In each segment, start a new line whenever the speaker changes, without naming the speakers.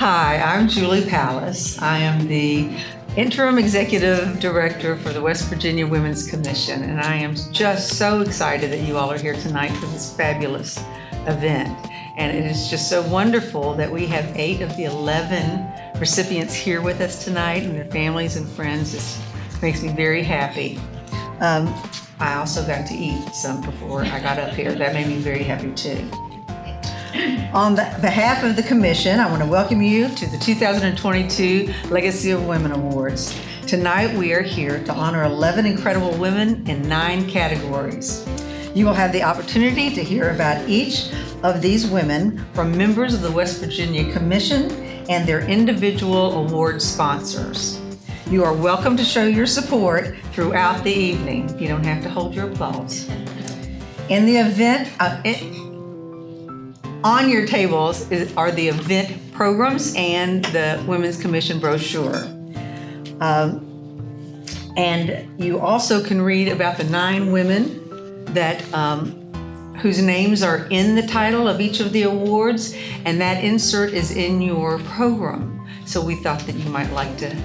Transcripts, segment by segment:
Hi, I'm Julie Pallas. I am the Interim Executive Director for the West Virginia Women's Commission, and I am just so excited that you all are here tonight for this fabulous event. And it is just so wonderful that we have 8 of the 11 recipients here with us tonight and their families and friends. It makes me very happy. I also got to eat some before I got up here. That made me very happy too. On behalf of the Commission, I want to welcome you to the 2022 Legacy of Women Awards. Tonight we are here to honor 11 incredible women in 9 categories. You will have the opportunity to hear about each of these women from members of the West Virginia Commission and their individual award sponsors. You are welcome to show your support throughout the evening. You don't have to hold your applause. In the event, on your tables are the event programs and the Women's Commission brochure. And you also can read about the 9 women that whose names are in the title of each of the awards, and that insert is in your program. So we thought that you might like to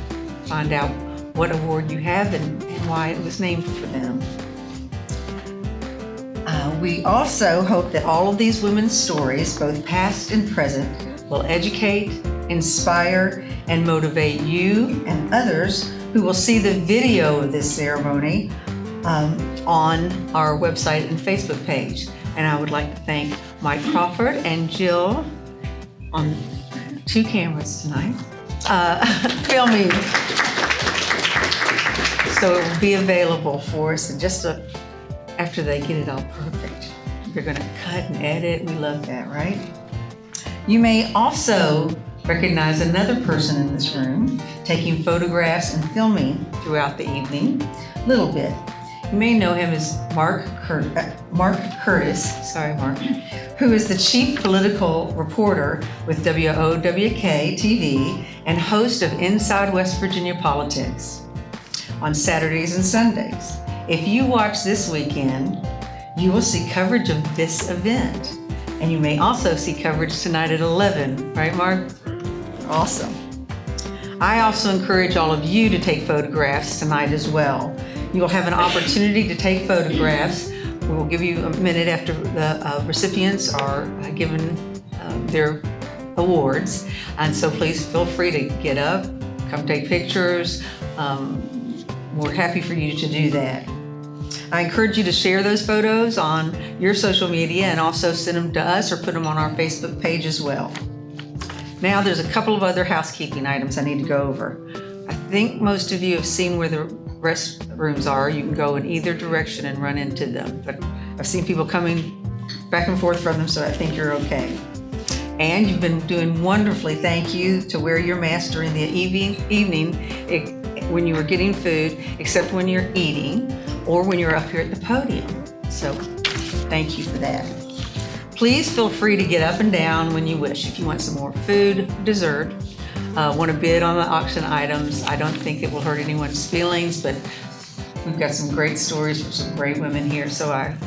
find out what award you have and why it was named for them. We also hope that all of these women's stories, both past and present, will educate, inspire, and motivate you and others who will see the video of this ceremony on our website and Facebook page. And I would like to thank Mike Crawford and Jill on 2 cameras tonight, filming. So it will be available for us in just after they get it all perfect. They're gonna cut and edit. We love that, right? You may also recognize another person in this room taking photographs and filming throughout the evening, a little bit. You may know him as Mark Curtis, sorry Mark, who is the chief political reporter with WVWC TV and host of Inside West Virginia Politics on Saturdays and Sundays. If you watch this weekend, you will see coverage of this event. And you may also see coverage tonight at 11, right, Mark? Awesome. I also encourage all of you to take photographs tonight as well. You will have an opportunity to take photographs. We will give you a minute after the recipients are given their awards. And so please feel free to get up, come take pictures. We're happy for you to do that. I encourage you to share those photos on your social media and also send them to us or put them on our Facebook page as well. Now there's a couple of other housekeeping items I need to go over. I think most of you have seen where the restrooms are. You can go in either direction and run into them, but I've seen people coming back and forth from them, so I think you're okay. And you've been doing wonderfully. Thank you to wear your mask during the evening when you were getting food, except when you're eating or when you're up here at the podium. So thank you for that. Please feel free to get up and down when you wish. If you want some more food, dessert, want to bid on the auction items, I don't think it will hurt anyone's feelings, but we've got some great stories from some great women here, so I'm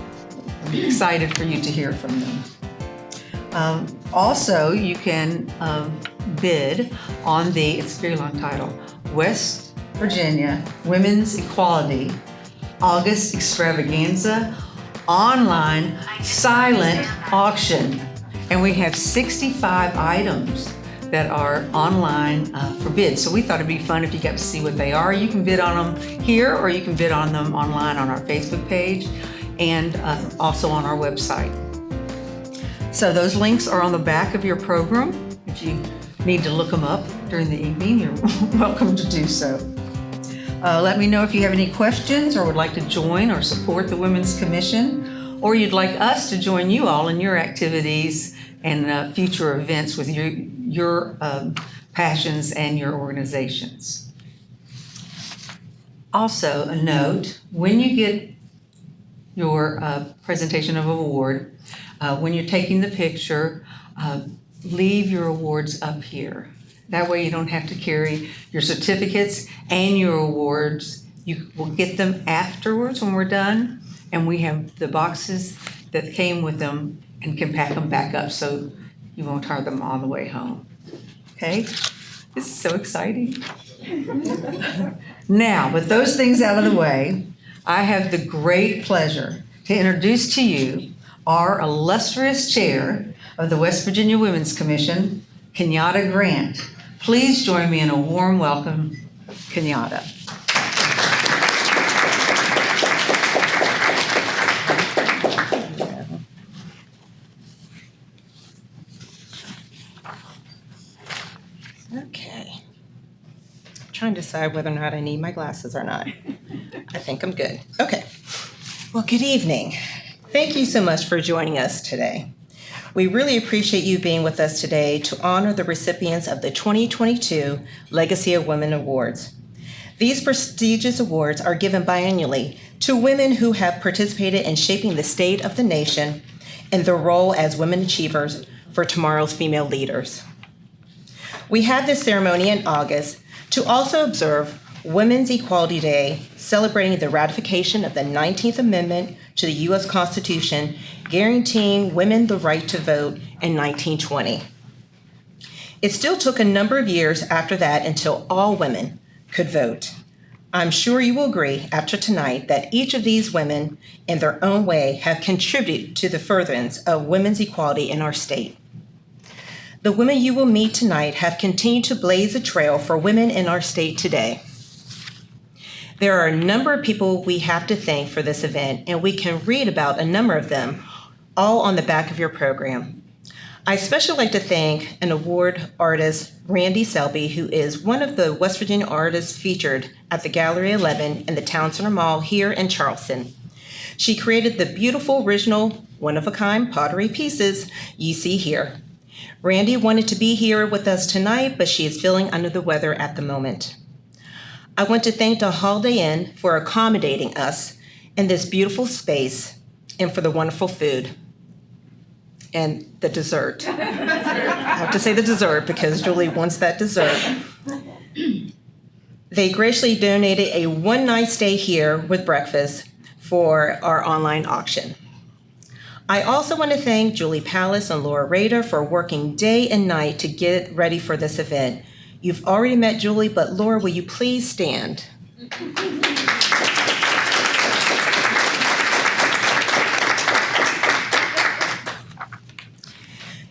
excited for you to hear from them. Also, you can bid on it's a very long title, West Virginia Women's Equality August Extravaganza Online Silent Auction. And we have 65 items that are online for bid. So we thought it'd be fun if you got to see what they are. You can bid on them here or you can bid on them online on our Facebook page and also on our website. So those links are on the back of your program. If you need to look them up during the evening, you're welcome to do so. Let me know if you have any questions or would like to join or support the Women's Commission, or you'd like us to join you all in your activities and future events with your passions and your organizations. Also, a note, when you get your presentation of award, when you're taking the picture, leave your awards up here. That way you don't have to carry your certificates and your awards. You will get them afterwards when we're done, and we have the boxes that came with them and can pack them back up so you won't hire them all the way home. Okay? This is so exciting. Now, with those things out of the way, I have the great pleasure to introduce to you our illustrious chair of the West Virginia Women's Commission, Kenyatta Grant. Please join me in a warm welcome, Kenyatta.
Okay. Trying to decide whether or not I need my glasses or not. I think I'm good. Okay. Well, good evening. Thank you so much for joining us today. We really appreciate you being with us today to honor the recipients of the 2022 Legacy of Women Awards. These prestigious awards are given biannually to women who have participated in shaping the state of the nation and their role as women achievers for tomorrow's female leaders. We had this ceremony in August to also observe Women's Equality Day, celebrating the ratification of the 19th Amendment to the U.S. Constitution, guaranteeing women the right to vote in 1920. It still took a number of years after that until all women could vote. I'm sure you will agree after tonight that each of these women, in their own way, have contributed to the furtherance of women's equality in our state. The women you will meet tonight have continued to blaze a trail for women in our state today. There are a number of people we have to thank for this event, and we can read about a number of them, all on the back of your program. I especially like to thank an award artist, Randy Selby, who is one of the West Virginia artists featured at the Gallery 11 in the Town Center Mall here in Charleston. She created the beautiful original one-of-a-kind pottery pieces you see here. Randy wanted to be here with us tonight, but she is feeling under the weather at the moment. I want to thank the Holiday Inn for accommodating us in this beautiful space and for the wonderful food and the dessert. I have to say the dessert because Julie wants that dessert. They graciously donated a one-night stay here with breakfast for our online auction. I also want to thank Julie Pallas and Laura Rader for working day and night to get ready for this event. You've already met Julie, but Laura, will you please stand?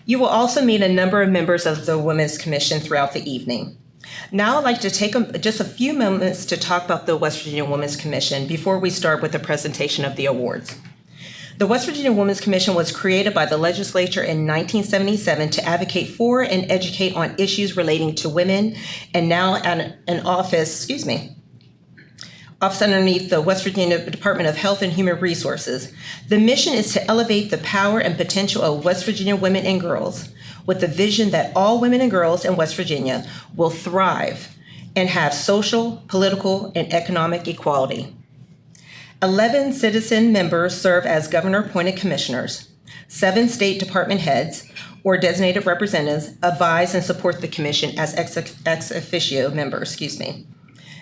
You will also meet a number of members of the Women's Commission throughout the evening. Now I'd like to take just a few moments to talk about the West Virginia Women's Commission before we start with the presentation of the awards. The West Virginia Women's Commission was created by the legislature in 1977 to advocate for and educate on issues relating to women, and now an office underneath the West Virginia Department of Health and Human Resources. The mission is to elevate the power and potential of West Virginia women and girls with the vision that all women and girls in West Virginia will thrive and have social, political, and economic equality. 11 citizen members serve as governor-appointed commissioners. 7 state department heads or designated representatives advise and support the commission as ex officio members.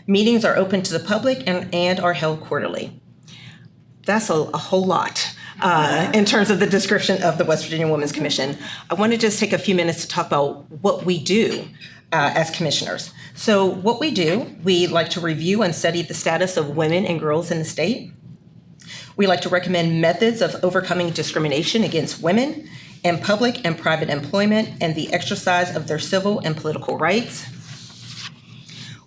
Meetings are open to the public and are held quarterly. That's a whole lot in terms of the description of the West Virginia Women's Commission. I want to just take a few minutes to talk about what we do as commissioners. So what we do, we like to review and study the status of women and girls in the state. We like to recommend methods of overcoming discrimination against women in public and private employment and the exercise of their civil and political rights.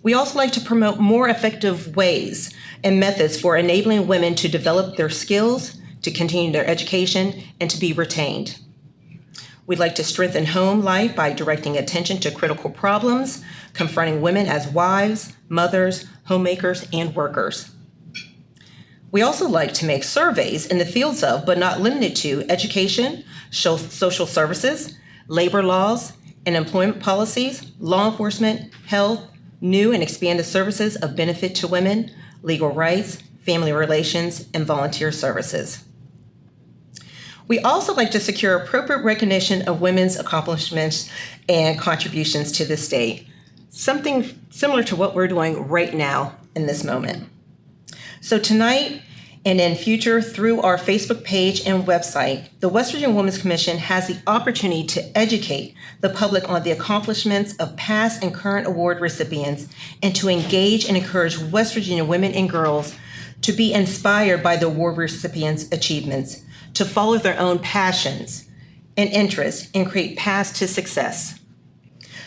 We also like to promote more effective ways and methods for enabling women to develop their skills, to continue their education, and to be retained. We'd like to strengthen home life by directing attention to critical problems, confronting women as wives, mothers, homemakers, and workers. We also like to make surveys in the fields of, but not limited to, education, social services, labor laws, and employment policies, law enforcement, health, new and expanded services of benefit to women, legal rights, family relations, and volunteer services. We also like to secure appropriate recognition of women's accomplishments and contributions to the state, something similar to what we're doing right now in this moment. So tonight, And in future, through our Facebook page and website, the West Virginia Women's Commission has the opportunity to educate the public on the accomplishments of past and current award recipients and to engage and encourage West Virginia women and girls to be inspired by the award recipients' achievements, to follow their own passions and interests, and create paths to success.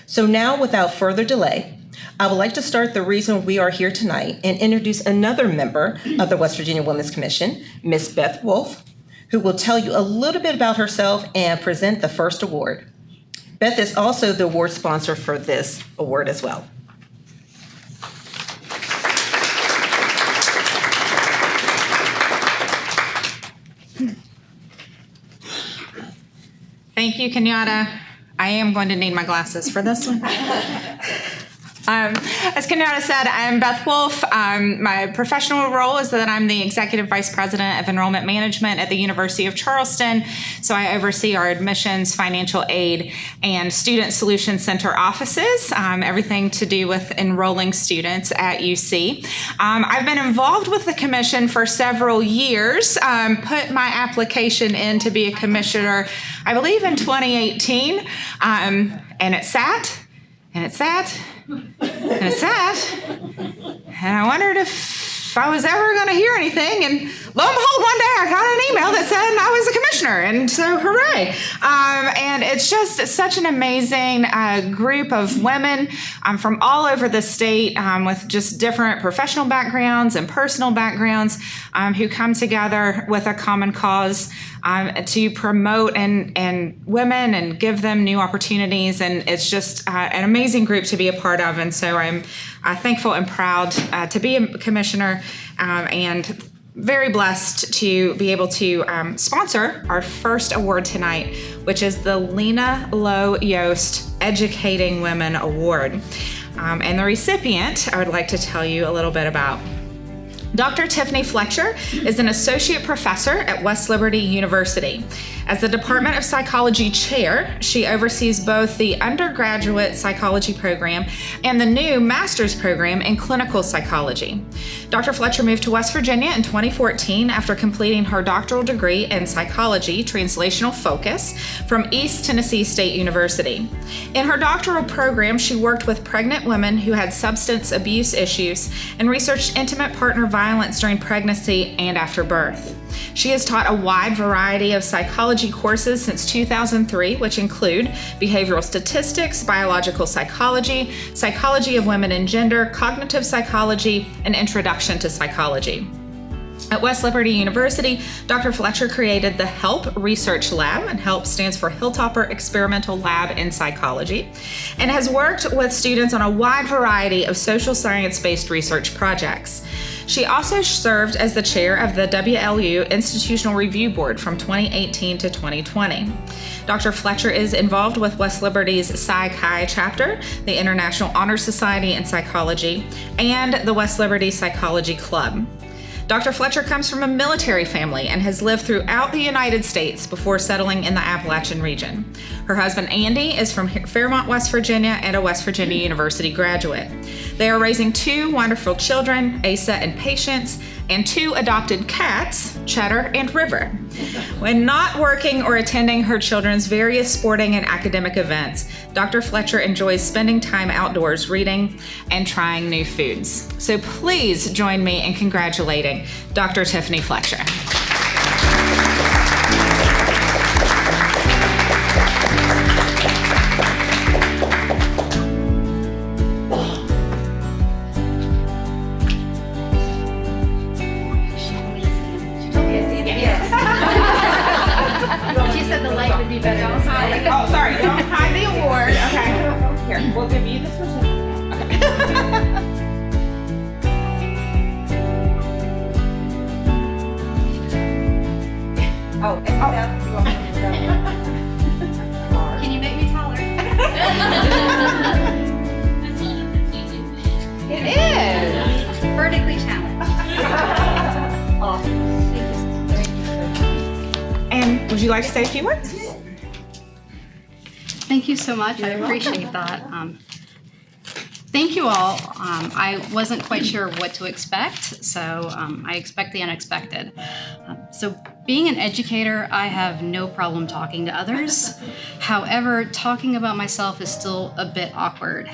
So now, without further delay, I would like to start the reason we are here tonight and introduce another member of the West Virginia Women's Commission, Miss Beth Wolfe, who will tell you a little bit about herself and present the first award. Beth is also the award sponsor for this award as well.
Thank you, Kenyatta. I am going to need my glasses for this one. As Kenyatta said, I'm Beth Wolfe. My professional role is that I'm the Executive Vice President of Enrollment Management at the University of Charleston. So I oversee our admissions, financial aid, and Student Solutions Center offices, everything to do with enrolling students at UC. I've been involved with the commission for several years, put my application in to be a commissioner, I believe in 2018, and it sat, and it sat, and it sat, and I wondered if I was ever going to hear anything, and lo and behold, one day I got an email that said I was a commissioner, and so hooray. And it's just such an amazing group of women from all over the state with just different professional backgrounds and personal backgrounds who come together with a common cause to promote and women and give them new opportunities. And it's just an amazing group to be a part of. And so I'm thankful and proud to be a commissioner and very blessed to be able to sponsor our first award tonight, which is the Lena Lowe Yost Educating Women Award. And the recipient, I would like to tell you a little bit about. Dr. Tiffany Fletcher is an associate professor at West Liberty University. As the Department of Psychology chair, she oversees both the undergraduate psychology program and the new master's program in clinical psychology. Dr. Fletcher moved to West Virginia in 2014 after completing her doctoral degree in psychology, translational focus, from East Tennessee State University. In her doctoral program, she worked with pregnant women who had substance abuse issues and researched intimate partner violence during pregnancy and after birth. She has taught a wide variety of psychology courses since 2003, which include behavioral statistics, biological psychology, psychology of women and gender, cognitive psychology, and introduction to psychology. At West Liberty University, Dr. Fletcher created the HELP Research Lab, and HELP stands for Hilltopper Experimental Lab in Psychology, and has worked with students on a wide variety of social science-based research projects. She also served as the chair of the WLU Institutional Review Board from 2018 to 2020. Dr. Fletcher is involved with West Liberty's Psi Chi chapter, the International Honor Society in Psychology, and the West Liberty Psychology Club. Dr. Fletcher comes from a military family and has lived throughout the United States before settling in the Appalachian region. Her husband, Andy, is from Fairmont, West Virginia, and a West Virginia University graduate. They are raising two wonderful children, Asa and Patience, and two adopted cats, Cheddar and River. When not working or attending her children's various sporting and academic events, Dr. Fletcher enjoys spending time outdoors reading and trying new foods. So please join me in congratulating Dr. Tiffany Fletcher. Oh, sorry, don't hide the award. Okay, here, we'll give you this one.
Can you make me taller?
It is.
Vertically challenged.
And would you like to say a few words?
Thank you so much. I appreciate that. Thank you all. I wasn't quite sure what to expect, so I expect the unexpected. So being an educator, I have no problem talking to others. However, talking about myself is still a bit awkward.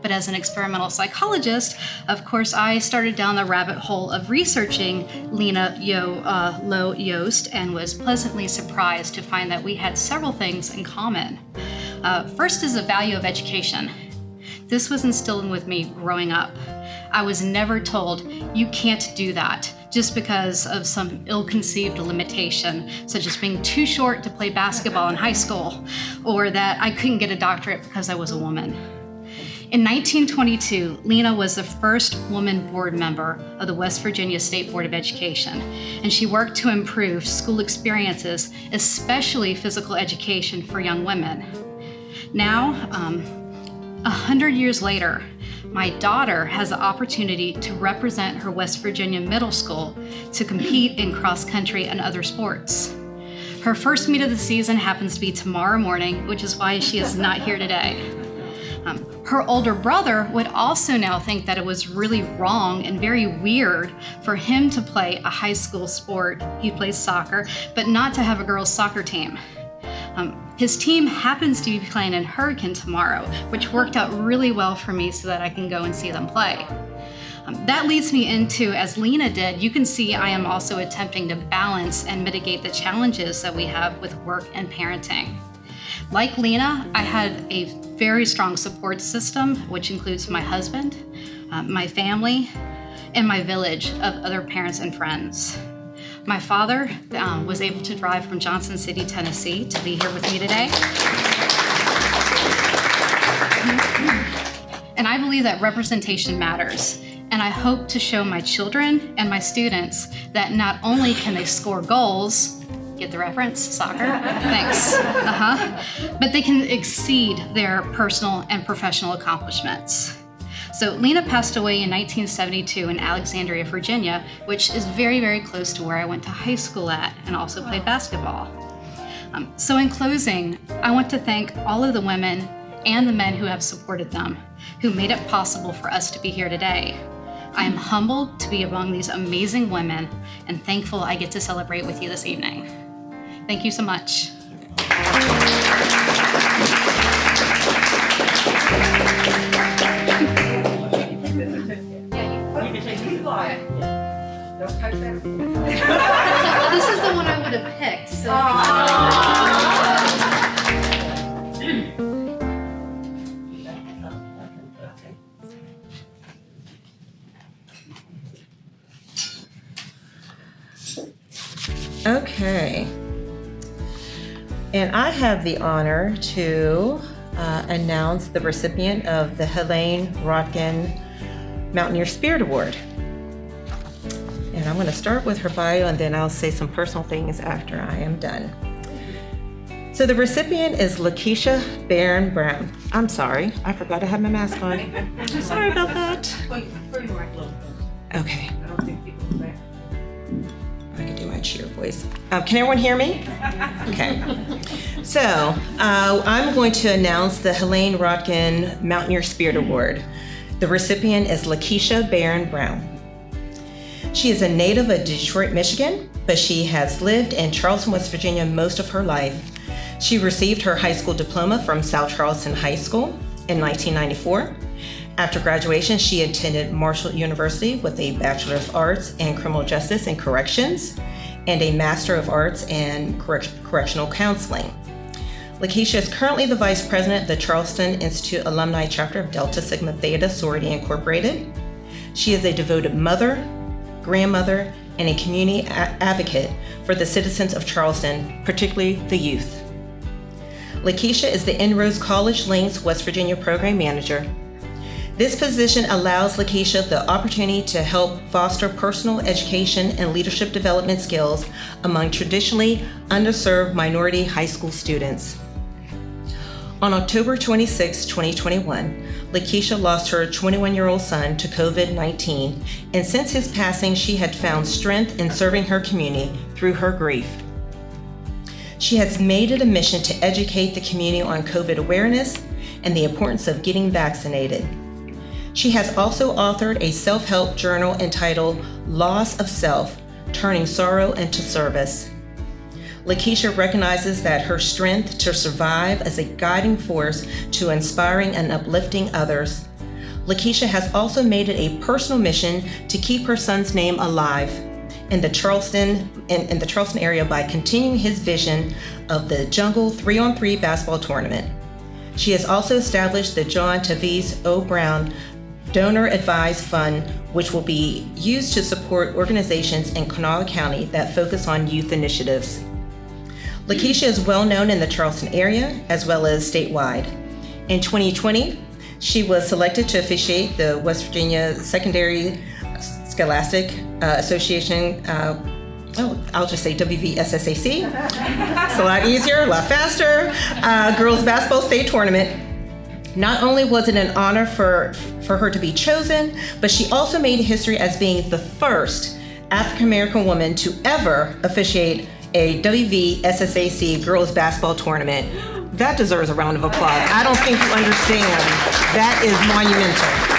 But as an experimental psychologist, of course, I started down the rabbit hole of researching Lena Lowe Yost and was pleasantly surprised to find that we had several things in common. First is the value of education. This was instilled with me growing up. I was never told, you can't do that, just because of some ill-conceived limitation, such as being too short to play basketball in high school, or that I couldn't get a doctorate because I was a woman. In 1922, Lena was the first woman board member of the West Virginia State Board of Education, and she worked to improve school experiences, especially physical education for young women. Now, 100 years later, my daughter has the opportunity to represent her West Virginia middle school to compete in cross country and other sports. Her first meet of the season happens to be tomorrow morning, which is why she is not here today. Her older brother would also now think that it was really wrong and very weird for him to play a high school sport, he plays soccer, but not to have a girls' soccer team. His team happens to be playing in Hurricane tomorrow, which worked out really well for me so that I can go and see them play. That leads me into, as Lena did, you can see I am also attempting to balance and mitigate the challenges that we have with work and parenting. Like Lena, I had a very strong support system, which includes my husband, my family, and my village of other parents and friends. My father was able to drive from Johnson City, Tennessee to be here with me today. And I believe that representation matters. And I hope to show my children and my students that not only can they score goals, get the reference, soccer, thanks, but they can exceed their personal and professional accomplishments. So Lena passed away in 1972 in Alexandria, Virginia, which is very, very close to where I went to high school at and also played basketball. So in closing, I want to thank all of the women and the men who have supported them, who made it possible for us to be here today. I am humbled to be among these amazing women and thankful I get to celebrate with you this evening. Thank you so much. This is the one I would have picked. So.
Okay. And I have the honor to announce the recipient of the Helene Rotkin Mountaineer Spirit Award. And I'm going to start with her bio and then I'll say some personal things after I am done. So the recipient is Lakeisha Barron Brown. I'm sorry, I forgot to have my mask on. Sorry about that. Okay. I can do my cheer voice. Can everyone hear me? Okay. So I'm going to announce the Helene Rotkin Mountaineer Spirit Award. The recipient is Lakeisha Barron Brown. She is a native of Detroit, Michigan, but she has lived in Charleston, West Virginia most of her life. She received her high school diploma from South Charleston High School in 1994. After graduation, she attended Marshall University with a Bachelor of Arts in Criminal Justice and Corrections and a Master of Arts in Correctional Counseling. Lakeisha is currently the Vice President of the Charleston Institute Alumni Chapter of Delta Sigma Theta Sorority Incorporated. She is a devoted mother, grandmother, and a community advocate for the citizens of Charleston, particularly the youth. Lakeisha is the Inroads College Links West Virginia Program Manager. This position allows Lakeisha the opportunity to help foster personal education and leadership development skills among traditionally underserved minority high school students. On October 26, 2021, Lakeisha lost her 21-year-old son to COVID-19, and since his passing, she had found strength in serving her community through her grief. She has made it a mission to educate the community on COVID awareness and the importance of getting vaccinated. She has also authored a self-help journal entitled Loss of Self, Turning Sorrow into Service. Lakeisha recognizes that her strength to survive is a guiding force to inspiring and uplifting others. Lakeisha has also made it a personal mission to keep her son's name alive in the Charleston area by continuing his vision of the Jungle 3-on-3 basketball tournament. She has also established the John Tavis O. Brown Donor Advised Fund, which will be used to support organizations in Kanawha County that focus on youth initiatives. Lakeisha is well known in the Charleston area as well as statewide. In 2020, she was selected to officiate the West Virginia Secondary Scholastic Association, I'll just say WVSSAC. It's a lot easier, a lot faster. Girls basketball state tournament. Not only was it an honor for her to be chosen, but she also made history as being the first African American woman to ever officiate a WVSSAC girls basketball tournament. That deserves a round of applause. I don't think you understand. That is monumental.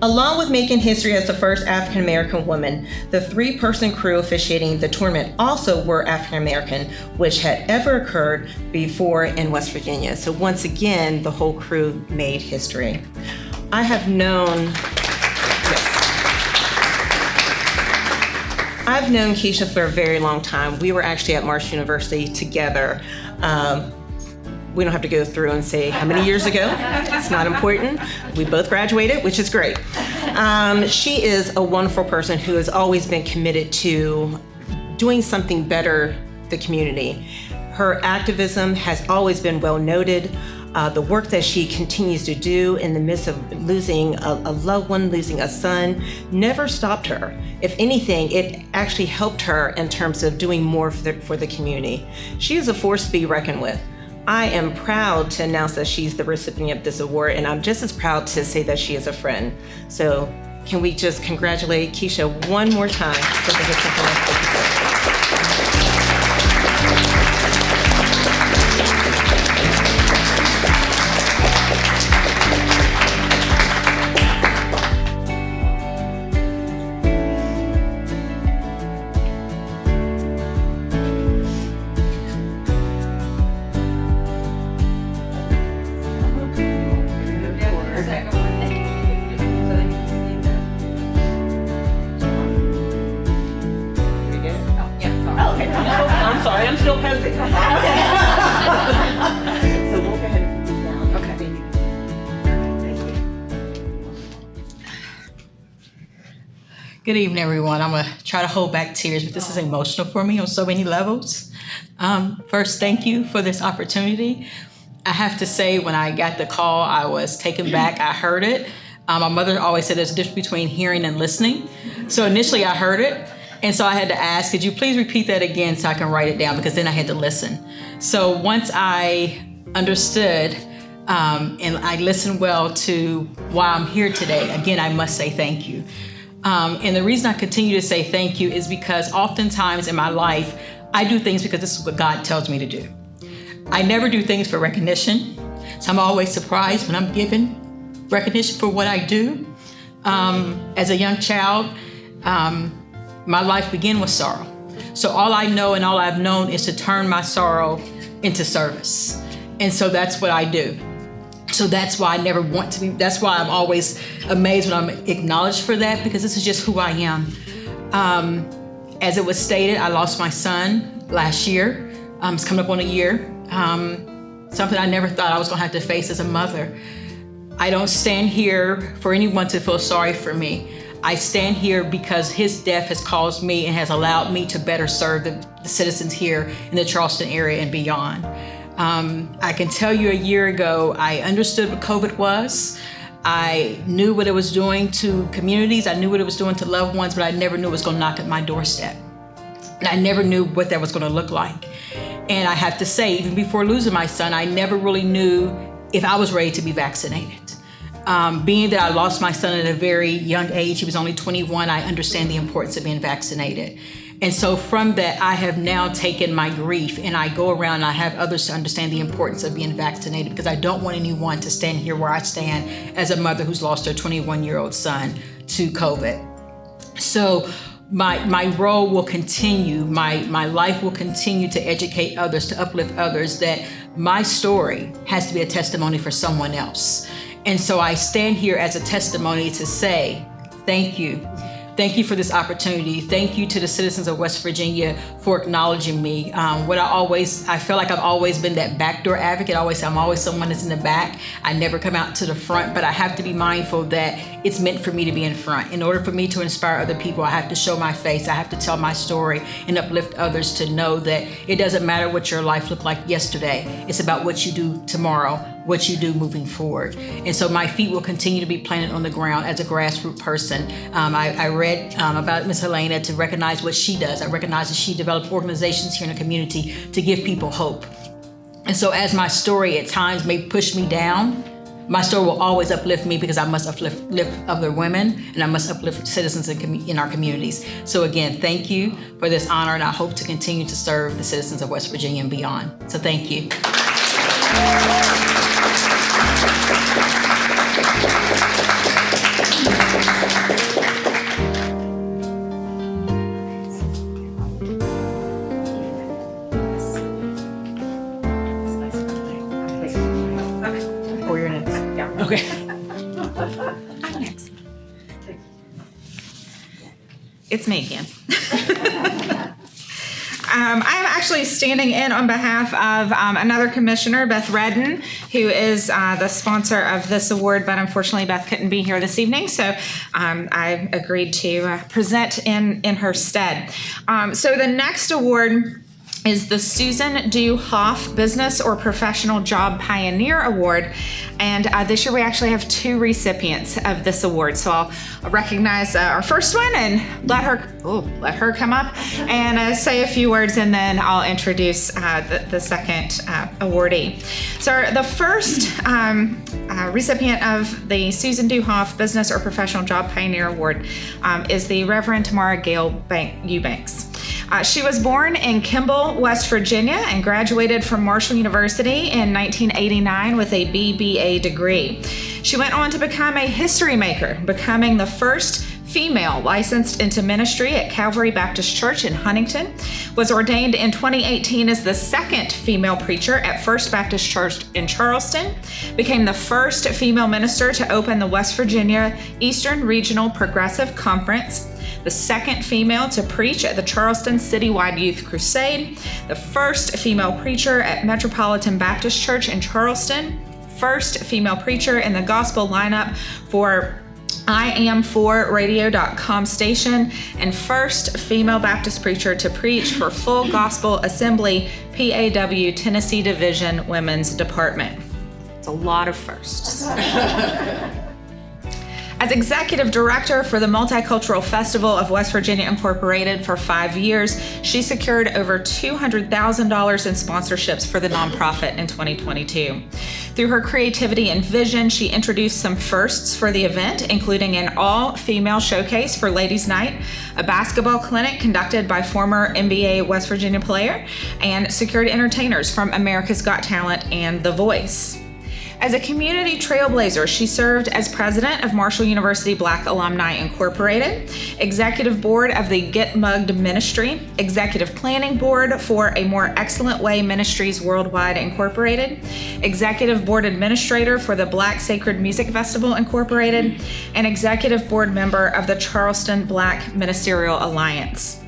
Along with making history as the first African American woman, the 3-person crew officiating the tournament also were African American, which had ever occurred before in West Virginia. So once again, the whole crew made history. I have known Keisha for a very long time. We were actually at Marsh University together. We don't have to go through and say how many years ago. It's not important. We both graduated, which is great. She is a wonderful person who has always been committed to doing something better for the community. Her activism has always been well noted. The work that she continues to do in the midst of losing a loved one, losing a son, never stopped her. If anything, it actually helped her in terms of doing more for the community. She is a force to be reckoned with. I am proud to announce that she's the recipient of this award, and I'm just as proud to say that she is a friend. So can we just congratulate Keisha one more time for the recipient of this award?
Good evening, everyone. I'm gonna try to hold back tears, but this is emotional for me on so many levels. First, thank you for this opportunity. I have to say, when I got the call, I was taken back. I heard it. My mother always said there's a difference between hearing and listening. So initially I heard it, and so I had to ask, could you please repeat that again so I can write it down, because then I had to listen. So once I understood, and I listened well to why I'm here today, again, I must say thank you. And the reason I continue to say thank you is because oftentimes in my life, I do things because this is what God tells me to do. I never do things for recognition. So I'm always surprised when I'm given recognition for what I do. As a young child, my life began with sorrow. So all I know and all I've known is to turn my sorrow into service. And so that's what I do. So that's why I never want to be, that's why I'm always amazed when I'm acknowledged for that, because this is just who I am. As it was stated, I lost my son last year. It's coming up on a year. Something I never thought I was gonna have to face as a mother. I don't stand here for anyone to feel sorry for me. I stand here because his death has caused me and has allowed me to better serve the citizens here in the Charleston area and beyond. I can tell you a year ago, I understood what COVID was. I knew what it was doing to communities. I knew what it was doing to loved ones, but I never knew it was gonna knock at my doorstep. And I never knew what that was gonna look like. And I have to say, even before losing my son, I never really knew if I was ready to be vaccinated. Being that I lost my son at a very young age, he was only 21, I understand the importance of being vaccinated. And so from that, I have now taken my grief and I go around and I have others to understand the importance of being vaccinated, because I don't want anyone to stand here where I stand as a mother who's lost her 21-year-old son to COVID. So my role will continue, my life will continue to educate others, to uplift others, that my story has to be a testimony for someone else. And so I stand here as a testimony to say, thank you. Thank you for this opportunity. Thank you to the citizens of West Virginia for acknowledging me. I feel like I've always been that backdoor advocate. I'm always someone that's in the back. I never come out to the front, but I have to be mindful that it's meant for me to be in front. In order for me to inspire other people, I have to show my face. I have to tell my story and uplift others to know that it doesn't matter what your life looked like yesterday. It's about what you do tomorrow, what you do moving forward. And so my feet will continue to be planted on the ground as a grassroots person. I read about Ms. Helena to recognize what she does. I recognize that she developed organizations here in the community to give people hope. And so as my story at times may push me down, my story will always uplift me, because I must uplift other women and I must uplift citizens in our communities. So again, thank you for this honor, and I hope to continue to serve the citizens of West Virginia and beyond. So thank you. Okay.
I'm next. It's me again. I'm actually standing in on behalf of another commissioner, Beth Redden, who is the sponsor of this award, but unfortunately Beth couldn't be here this evening, so I agreed to present in her stead. So the next award is the Susan Duhoff Business or Professional Job Pioneer Award. And this year we actually have 2 recipients of this award. So I'll recognize our first one and let her come up and say a few words, and then I'll introduce the second awardee. So the first recipient of the Susan Duhoff Business or Professional Job Pioneer Award is the Reverend Tamara Gail Eubanks. She was born in Kimball, West Virginia, and graduated from Marshall University in 1989 with a BBA degree. She went on to become a history maker, becoming the first female licensed into ministry at Calvary Baptist Church in Huntington, was ordained in 2018 as the second female preacher at First Baptist Church in Charleston, became the first female minister to open the West Virginia Eastern Regional Progressive Conference, the second female to preach at the Charleston Citywide Youth Crusade, the first female preacher at Metropolitan Baptist Church in Charleston, first female preacher in the gospel lineup for IAM4radio.com station, and first female Baptist preacher to preach for Full Gospel Assembly PAW Tennessee Division Women's Department. It's a lot of firsts. As executive director for the Multicultural Festival of West Virginia Incorporated for 5 years, she secured over $200,000 in sponsorships for the nonprofit in 2022. Through her creativity and vision, she introduced some firsts for the event, including an all-female showcase for Ladies' Night, a basketball clinic conducted by former NBA West Virginia player, and secured entertainers from America's Got Talent and The Voice. As a community trailblazer, she served as president of Marshall University Black Alumni Incorporated, executive board of the Get Mugged Ministry, executive planning board for A More Excellent Way Ministries Worldwide Incorporated, executive board administrator for the Black Sacred Music Festival Incorporated, and executive board member of the Charleston Black Ministerial Alliance.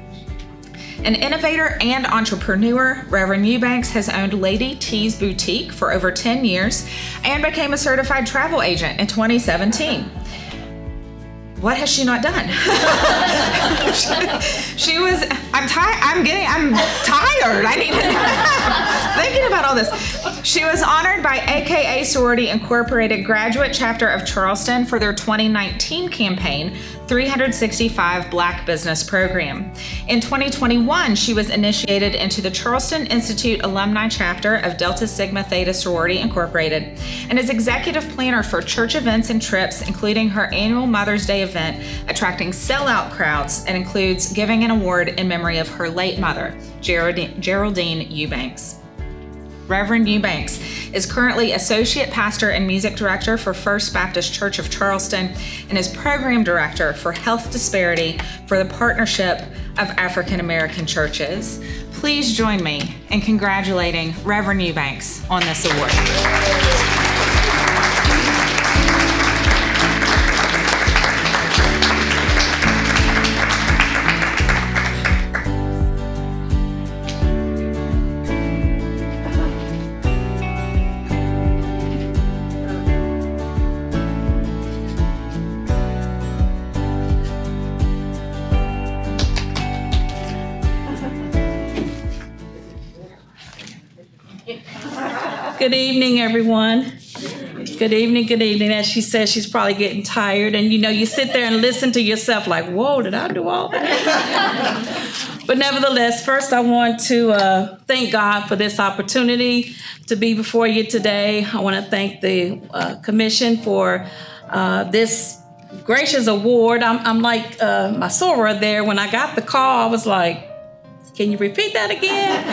An innovator and entrepreneur, Reverend Eubanks has owned Lady T's Boutique for over 10 years and became a certified travel agent in 2017. What has she not done? I'm tired. I need to thinking about all this. She was honored by AKA Sorority Incorporated Graduate Chapter of Charleston for their 2019 campaign, 365 Black Business Program. In 2021, she was initiated into the Charleston Institute Alumni Chapter of Delta Sigma Theta Sorority Incorporated and is executive planner for church events and trips, including her annual Mother's Day event, attracting sellout crowds, and includes giving an award in memory of her late mother, Geraldine Eubanks. Reverend Eubanks is currently Associate Pastor and Music Director for First Baptist Church of Charleston and is Program Director for Health Disparity for the Partnership of African American Churches. Please join me in congratulating Reverend Eubanks on this award.
Good evening, everyone. Good evening. As she says, she's probably getting tired. And you sit there and listen to yourself like, whoa, did I do all that? But nevertheless, first I want to thank God for this opportunity to be before you today. I want to thank the commission for this gracious award. I'm like my Sora there. When I got the call, I was like, can you repeat that again?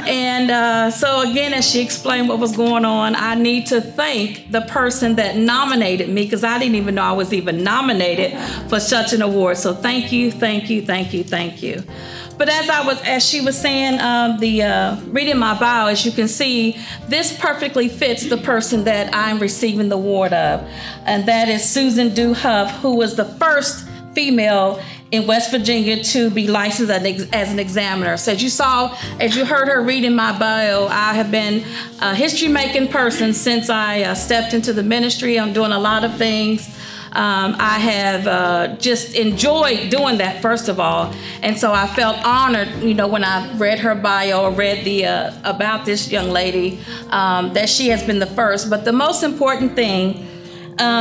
And so again, as she explained what was going on, I need to thank the person that nominated me, because I didn't even know I was even nominated for such an award. So thank you. But as she was saying, reading my bio, as you can see, this perfectly fits the person that I'm receiving the award of, and that is Susan Duhoff, who was the first female in West Virginia to be licensed as an examiner. So as you heard her reading my bio, I have been a history-making person since I stepped into the ministry. I'm doing a lot of things. I have just enjoyed doing that, first of all. And so I felt honored, when I read her bio or read about this young lady, that she has been the first. But the most important thing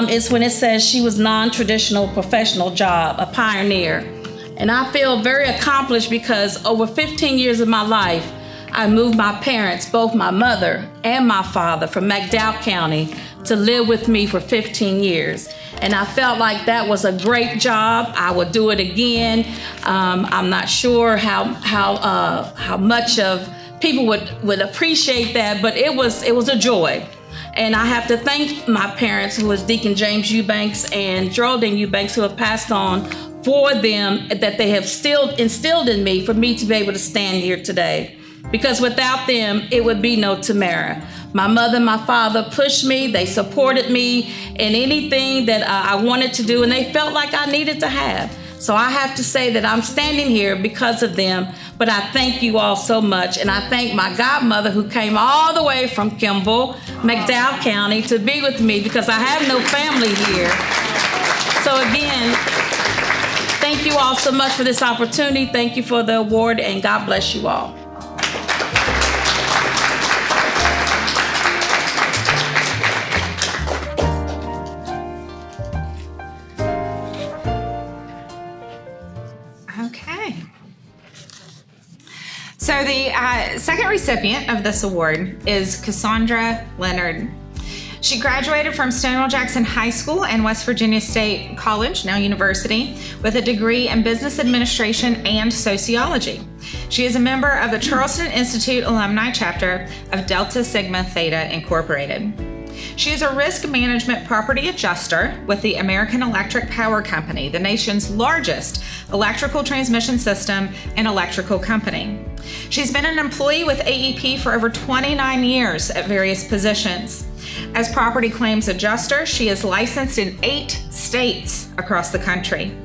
is when it says she was non-traditional professional job, a pioneer. And I feel very accomplished because over 15 years of my life, I moved my parents, both my mother and my father, from McDowell County to live with me for 15 years. And I felt like that was a great job. I would do it again. I'm not sure how much of people would appreciate that, but it was a joy. And I have to thank my parents, who was Deacon James Eubanks and Geraldine Eubanks, who have passed on, for them, that they have still instilled in me, for me to be able to stand here today. Because without them, it would be no Tamara. My mother and my father pushed me. They supported me in anything that I wanted to do, and they felt like I needed to have. So I have to say that I'm standing here because of them, but I thank you all so much. And I thank my godmother, who came all the way from Kimball, McDowell County, to be with me, because I have no family here. So again, thank you all so much for this opportunity. Thank you for the award, and God bless you all.
So the second recipient of this award is Kansandra Leonard. She graduated from Stonewall Jackson High School and West Virginia State College, now University, with a degree in Business Administration and Sociology. She is a member of the Charleston Institute Alumni Chapter of Delta Sigma Theta Incorporated. She is a risk management property adjuster with the American Electric Power Company, the nation's largest electrical transmission system and electrical company. She's been an employee with AEP for over 29 years at various positions. As property claims adjuster, she is licensed in 8 states across the country.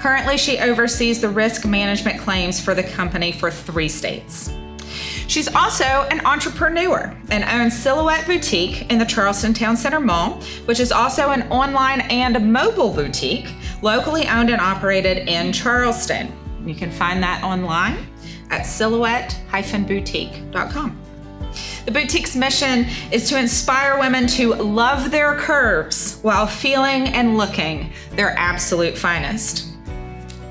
Currently, she oversees the risk management claims for the company for 3 states. She's also an entrepreneur and owns Silhouette Boutique in the Charleston Town Center Mall, which is also an online and mobile boutique locally owned and operated in Charleston. You can find that online at silhouette-boutique.com. The boutique's mission is to inspire women to love their curves while feeling and looking their absolute finest.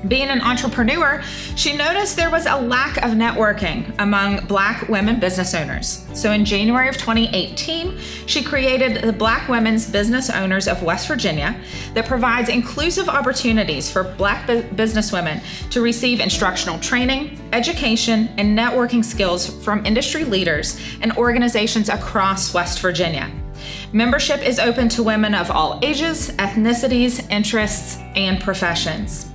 Being an entrepreneur, she noticed there was a lack of networking among Black women business owners. So in January of 2018, she created the Black Women's Business Owners of West Virginia that provides inclusive opportunities for Black businesswomen to receive instructional training, education, and networking skills from industry leaders and organizations across West Virginia. Membership is open to women of all ages, ethnicities, interests, and professions.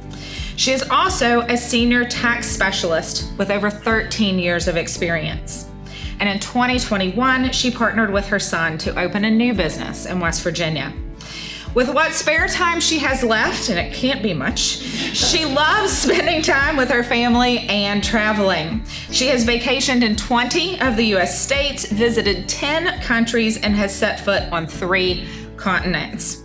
She is also a senior tax specialist with over 13 years of experience. And in 2021, she partnered with her son to open a new business in West Virginia. With what spare time she has left, and it can't be much, she loves spending time with her family and traveling. She has vacationed in 20 of the US states, visited 10 countries, and has set foot on 3 continents.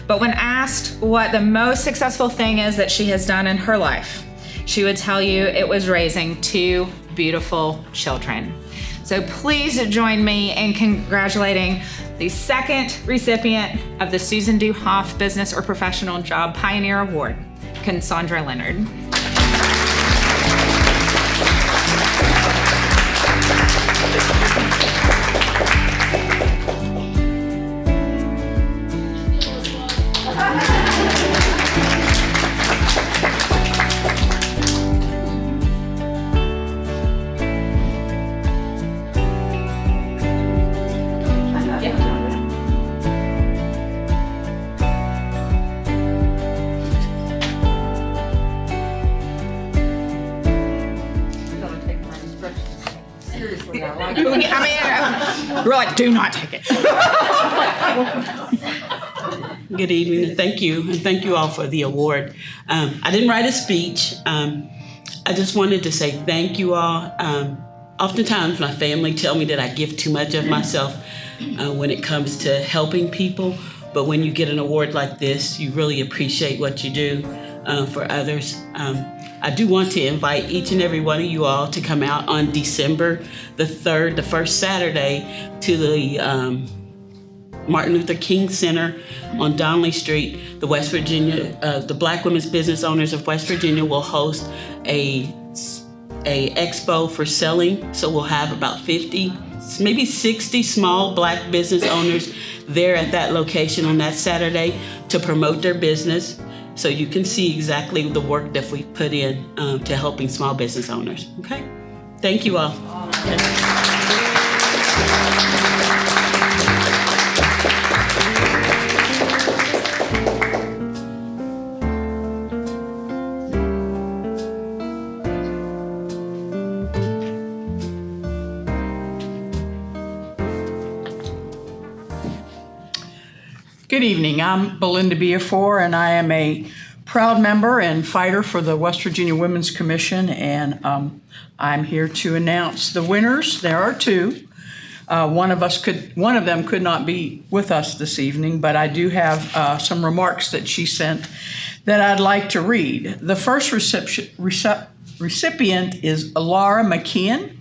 But when asked what the most successful thing is that she has done in her life, she would tell you it was raising 2 beautiful children. So please join me in congratulating the second recipient of the Susan Duhoff Business or Professional Job Pioneer Award, Kansandra Leonard. We're like, do not take it.
Good evening, thank you, and thank you all for the award. I didn't write a speech. I just wanted to say thank you all. Oftentimes my family tell me that I give too much of myself when it comes to helping people, but when you get an award like this, you really appreciate what you do for others. I do want to invite each and every one of you all to come out on December the 3rd, the first Saturday, to the Martin Luther King Center on Donnelly Street. The West Virginia, the Black Women's Business Owners of West Virginia will host a expo for selling. So we'll have about 50, maybe 60 small Black business owners there at that location on that Saturday to promote their business. So you can see exactly the work that we put in to helping small business owners. Okay, thank you all.
Good evening. I'm Belinda Biafore, and I am a proud member and fighter for the West Virginia Women's Commission, and I'm here to announce the winners. There are 2. One of them could not be with us this evening, but I do have some remarks that she sent that I'd like to read. The first recipient is Laura McKeon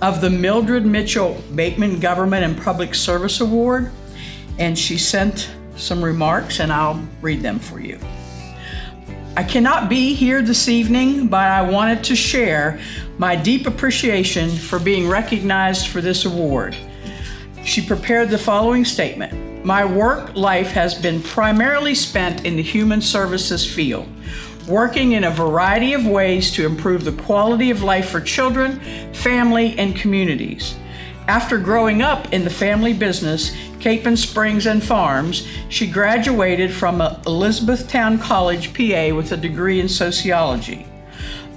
of the Mildred Mitchell Bateman Government and Public Service Award, and she sent some remarks, and I'll read them for you. I cannot be here this evening, but I wanted to share my deep appreciation for being recognized for this award. She prepared the following statement. My work life has been primarily spent in the human services field, working in a variety of ways to improve the quality of life for children, family, and communities. After growing up in the family business, Capon Springs and Farms, she graduated from Elizabethtown College, PA, with a degree in sociology.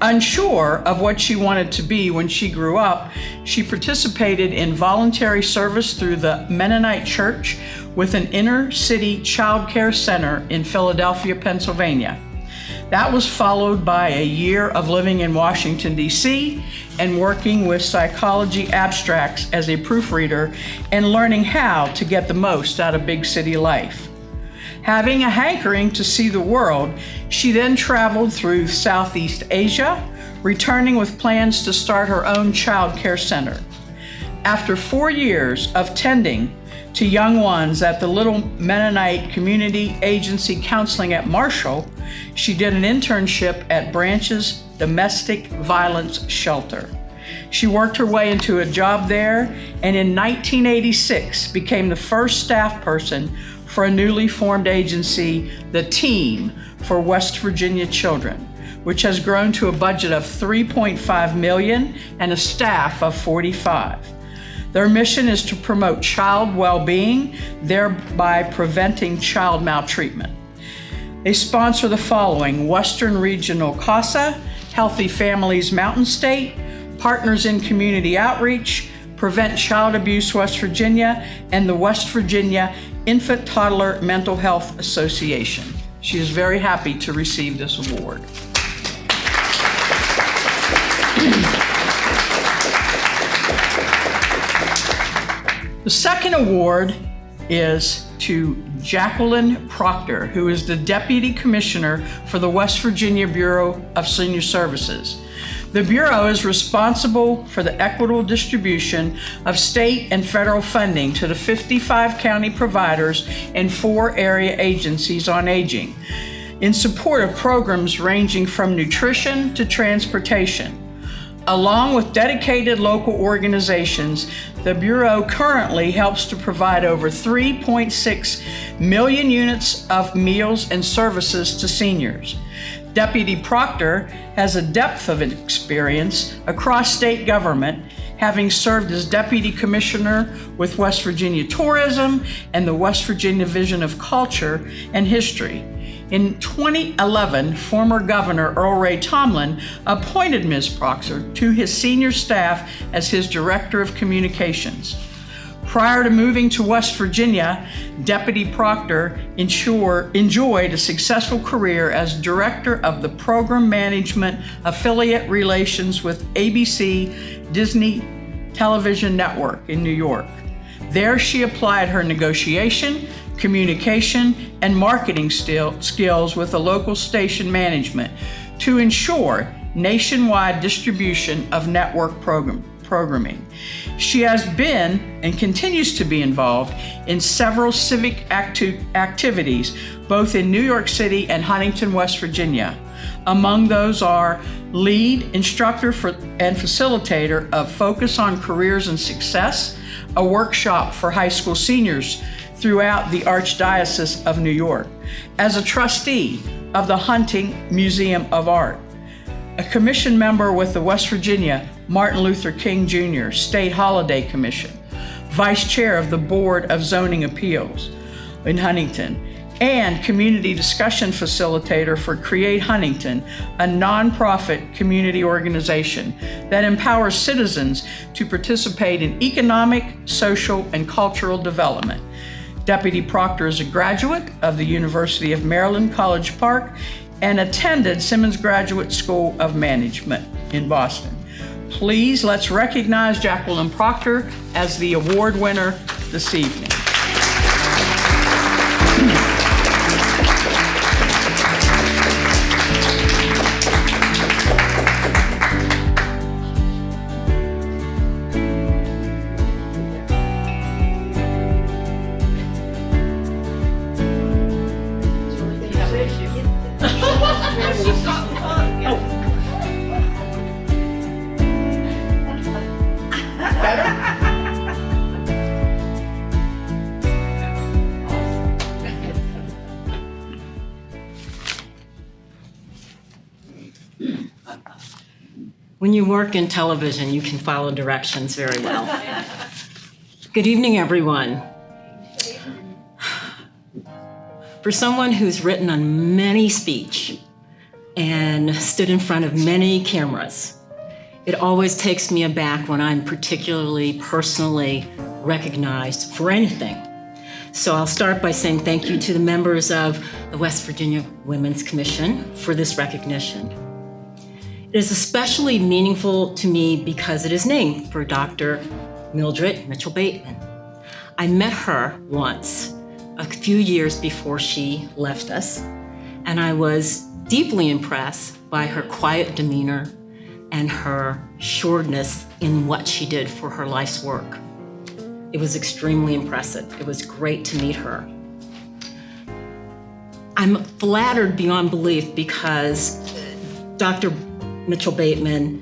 Unsure of what she wanted to be when she grew up, she participated in voluntary service through the Mennonite Church with an inner city child care center in Philadelphia, Pennsylvania. That was followed by a year of living in Washington, D.C., and working with psychology abstracts as a proofreader and learning how to get the most out of big city life. Having a hankering to see the world, she then traveled through Southeast Asia, returning with plans to start her own child care center. After 4 years of tending to young ones at the Little Mennonite Community Agency Counseling at Marshall, she did an internship at Branch's Domestic Violence Shelter. She worked her way into a job there, and in 1986 became the first staff person for a newly formed agency, the Team for West Virginia Children, which has grown to a budget of $3.5 million and a staff of 45. Their mission is to promote child well-being, thereby preventing child maltreatment. They sponsor the following: Western Regional CASA, Healthy Families Mountain State, Partners in Community Outreach, Prevent Child Abuse West Virginia, and the West Virginia Infant Toddler Mental Health Association. She is very happy to receive this award. The second award is to Jacqueline Proctor, who is the Deputy Commissioner for the West Virginia Bureau of Senior Services. The Bureau is responsible for the equitable distribution of state and federal funding to the 55 county providers and 4 area agencies on aging in support of programs ranging from nutrition to transportation. Along with dedicated local organizations, the Bureau currently helps to provide over 3.6 million units of meals and services to seniors. Deputy Proctor has a depth of experience across state government, having served as Deputy Commissioner with West Virginia Tourism and the West Virginia Division of Culture and History. In 2011, former Governor Earl Ray Tomblin appointed Ms. Proctor to his senior staff as his Director of Communications. Prior to moving to West Virginia, Deputy Proctor enjoyed a successful career as Director of the Program Management Affiliate Relations with ABC Disney Television Network in New York. There she applied her negotiation, communication, and marketing skills with the local station management to ensure nationwide distribution of network programming. She has been and continues to be involved in several civic activities, both in New York City and Huntington, West Virginia. Among those are lead instructor and facilitator of Focus on Careers and Success, a workshop for high school seniors throughout the Archdiocese of New York, as a trustee of the Hunting Museum of Art, a commission member with the West Virginia Martin Luther King Jr. State Holiday Commission, vice chair of the Board of Zoning Appeals in Huntington, and community discussion facilitator for Create Huntington, a nonprofit community organization that empowers citizens to participate in economic, social, and cultural development. Deputy Proctor is a graduate of the University of Maryland, College Park, and attended Simmons Graduate School of Management in Boston. Please, let's recognize Jacqueline Proctor as the award winner this evening.
When you work in television, you can follow directions very well. Good evening, everyone. For someone who's written on many speech and stood in front of many cameras, it always takes me aback when I'm particularly personally recognized for anything. So I'll start by saying thank you to the members of the West Virginia Women's Commission for this recognition. It is especially meaningful to me because it is named for Dr. Mildred Mitchell Bateman. I met her once, a few years before she left us, and I was deeply impressed by her quiet demeanor and her sureness in what she did for her life's work. It was extremely impressive. It was great to meet her. I'm flattered beyond belief because Dr. Mitchell Bateman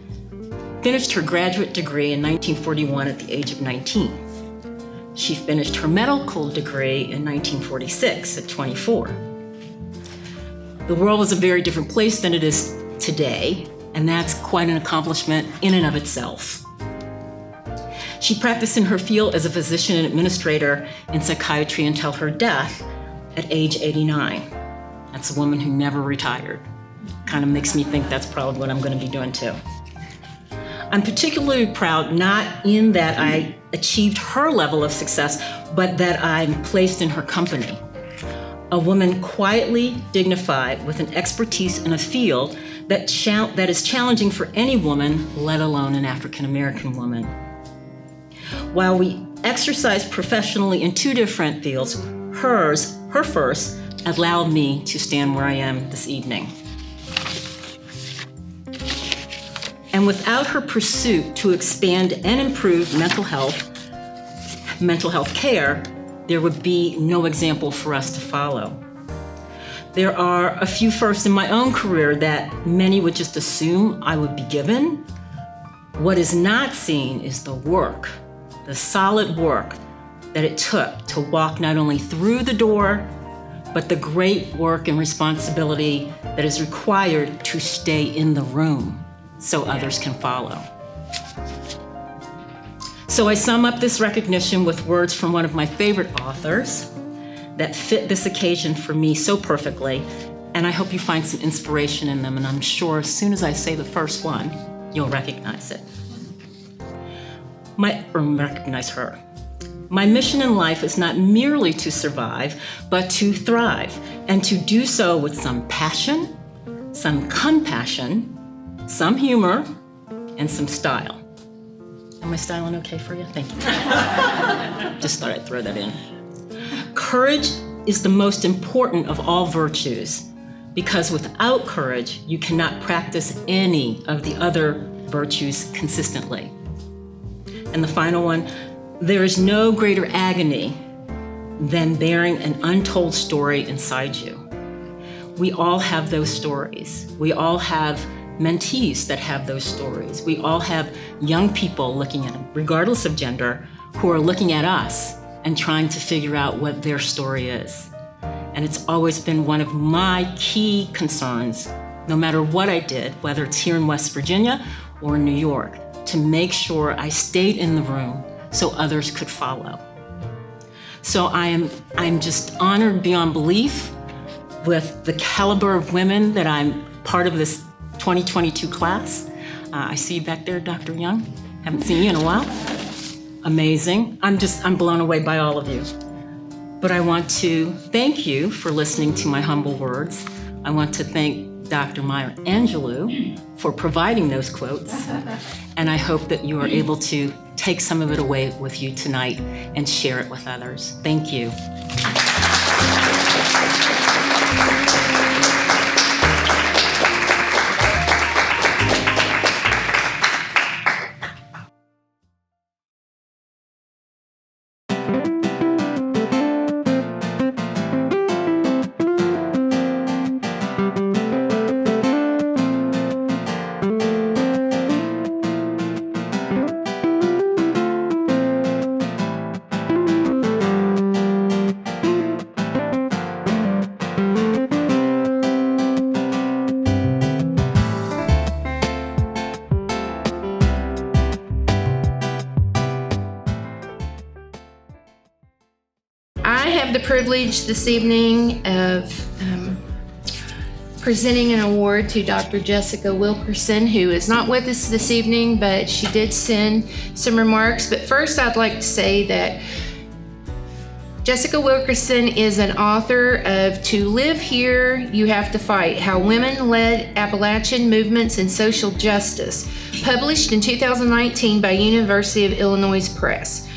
finished her graduate degree in 1941 at the age of 19. She finished her medical degree in 1946 at 24. The world was a very different place than it is today, and that's quite an accomplishment in and of itself. She practiced in her field as a physician and administrator in psychiatry until her death at age 89. That's a woman who never retired. Kind of makes me think that's probably what I'm going to be doing too. I'm particularly proud not in that I achieved her level of success, but that I'm placed in her company. A woman quietly dignified with an expertise in a field that is challenging for any woman, let alone an African-American woman. While we exercise professionally in two different fields, her first allowed me to stand where I am this evening. And without her pursuit to expand and improve mental health care, there would be no example for us to follow. There are a few firsts in my own career that many would just assume I would be given. What is not seen is the work, the solid work that it took to walk not only through the door, but the great work and responsibility that is required to stay in the room so others can follow. So I sum up this recognition with words from one of my favorite authors that fit this occasion for me so perfectly, and I hope you find some inspiration in them, and I'm sure as soon as I say the first one, you'll recognize it. Recognize her. My mission in life is not merely to survive, but to thrive, and to do so with some passion, some compassion, some humor, and some style. Am I styling okay for you? Thank you. Just thought I'd throw that in. Courage is the most important of all virtues, because without courage, you cannot practice any of the other virtues consistently. And the final one, there is no greater agony than bearing an untold story inside you. We all have those stories. We all have mentees that have those stories. We all have young people looking at them, regardless of gender, who are looking at us and trying to figure out what their story is. And it's always been one of my key concerns, no matter what I did, whether it's here in West Virginia or in New York, to make sure I stayed in the room so others could follow. So I'm just honored beyond belief with the caliber of women that I'm part of this 2022 class. I see you back there, Dr. Young. Haven't seen you in a while. Amazing. I'm blown away by all of you. But I want to thank you for listening to my humble words. I want to thank Dr. Maya Angelou for providing those quotes. And I hope that you are able to take some of it away with you tonight and share it with others. Thank you.
The privilege this evening of presenting an award to Dr. Jessica Wilkerson, who is not with us this evening, but she did send some remarks. But first, I'd like to say that Jessica Wilkerson is an author of To Live Here, You Have to Fight, How Women Led Appalachian Movements in Social Justice, published in 2019 by University of Illinois Press.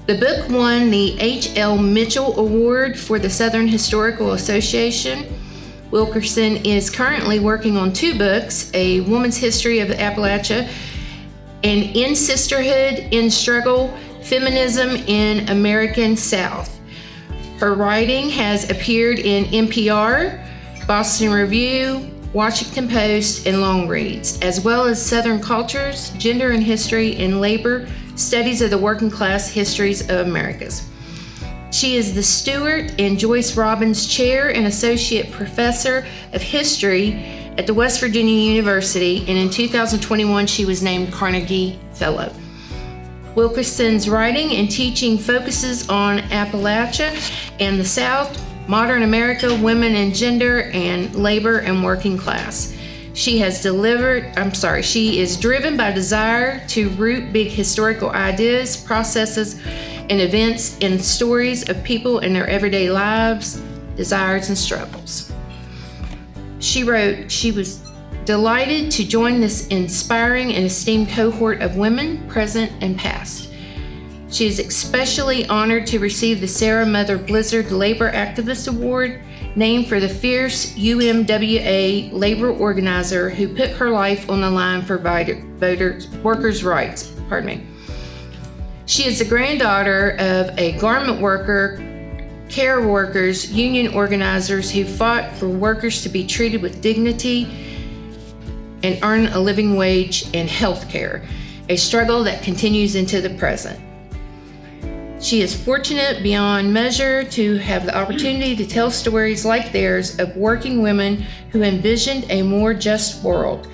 The book won the H.L. Mitchell Award for the Southern Historical Association, Wilkerson is currently working on 2 books, A Woman's History of Appalachia and In Sisterhood, in Struggle, Feminism in American South. Her writing has appeared in NPR, Boston Review, Washington Post, and Long Reads, as well as Southern Cultures, Gender and History, and Labor, Studies of the Working Class Histories of Americas. She is the Stewart and Joyce Robbins Chair and Associate Professor of History at the West Virginia University, and in 2021 she was named Carnegie Fellow. Wilkerson's writing and teaching focuses on Appalachia and the South, modern America, women and gender, and labor and working class. She is driven by desire to root big historical ideas, processes, and events in stories of people in their everyday lives, desires, and struggles. She wrote, she was delighted to join this inspiring and esteemed cohort of women, present and past. She is especially honored to receive the Sarah Mother Blizzard Labor Activist Award, named for the fierce UMWA labor organizer who put her life on the line for workers' rights. She is the granddaughter of a garment worker, care workers, union organizers who fought for workers to be treated with dignity and earn a living wage and health care, a struggle that continues into the present. She is fortunate beyond measure to have the opportunity to tell stories like theirs of working women who envisioned a more just world,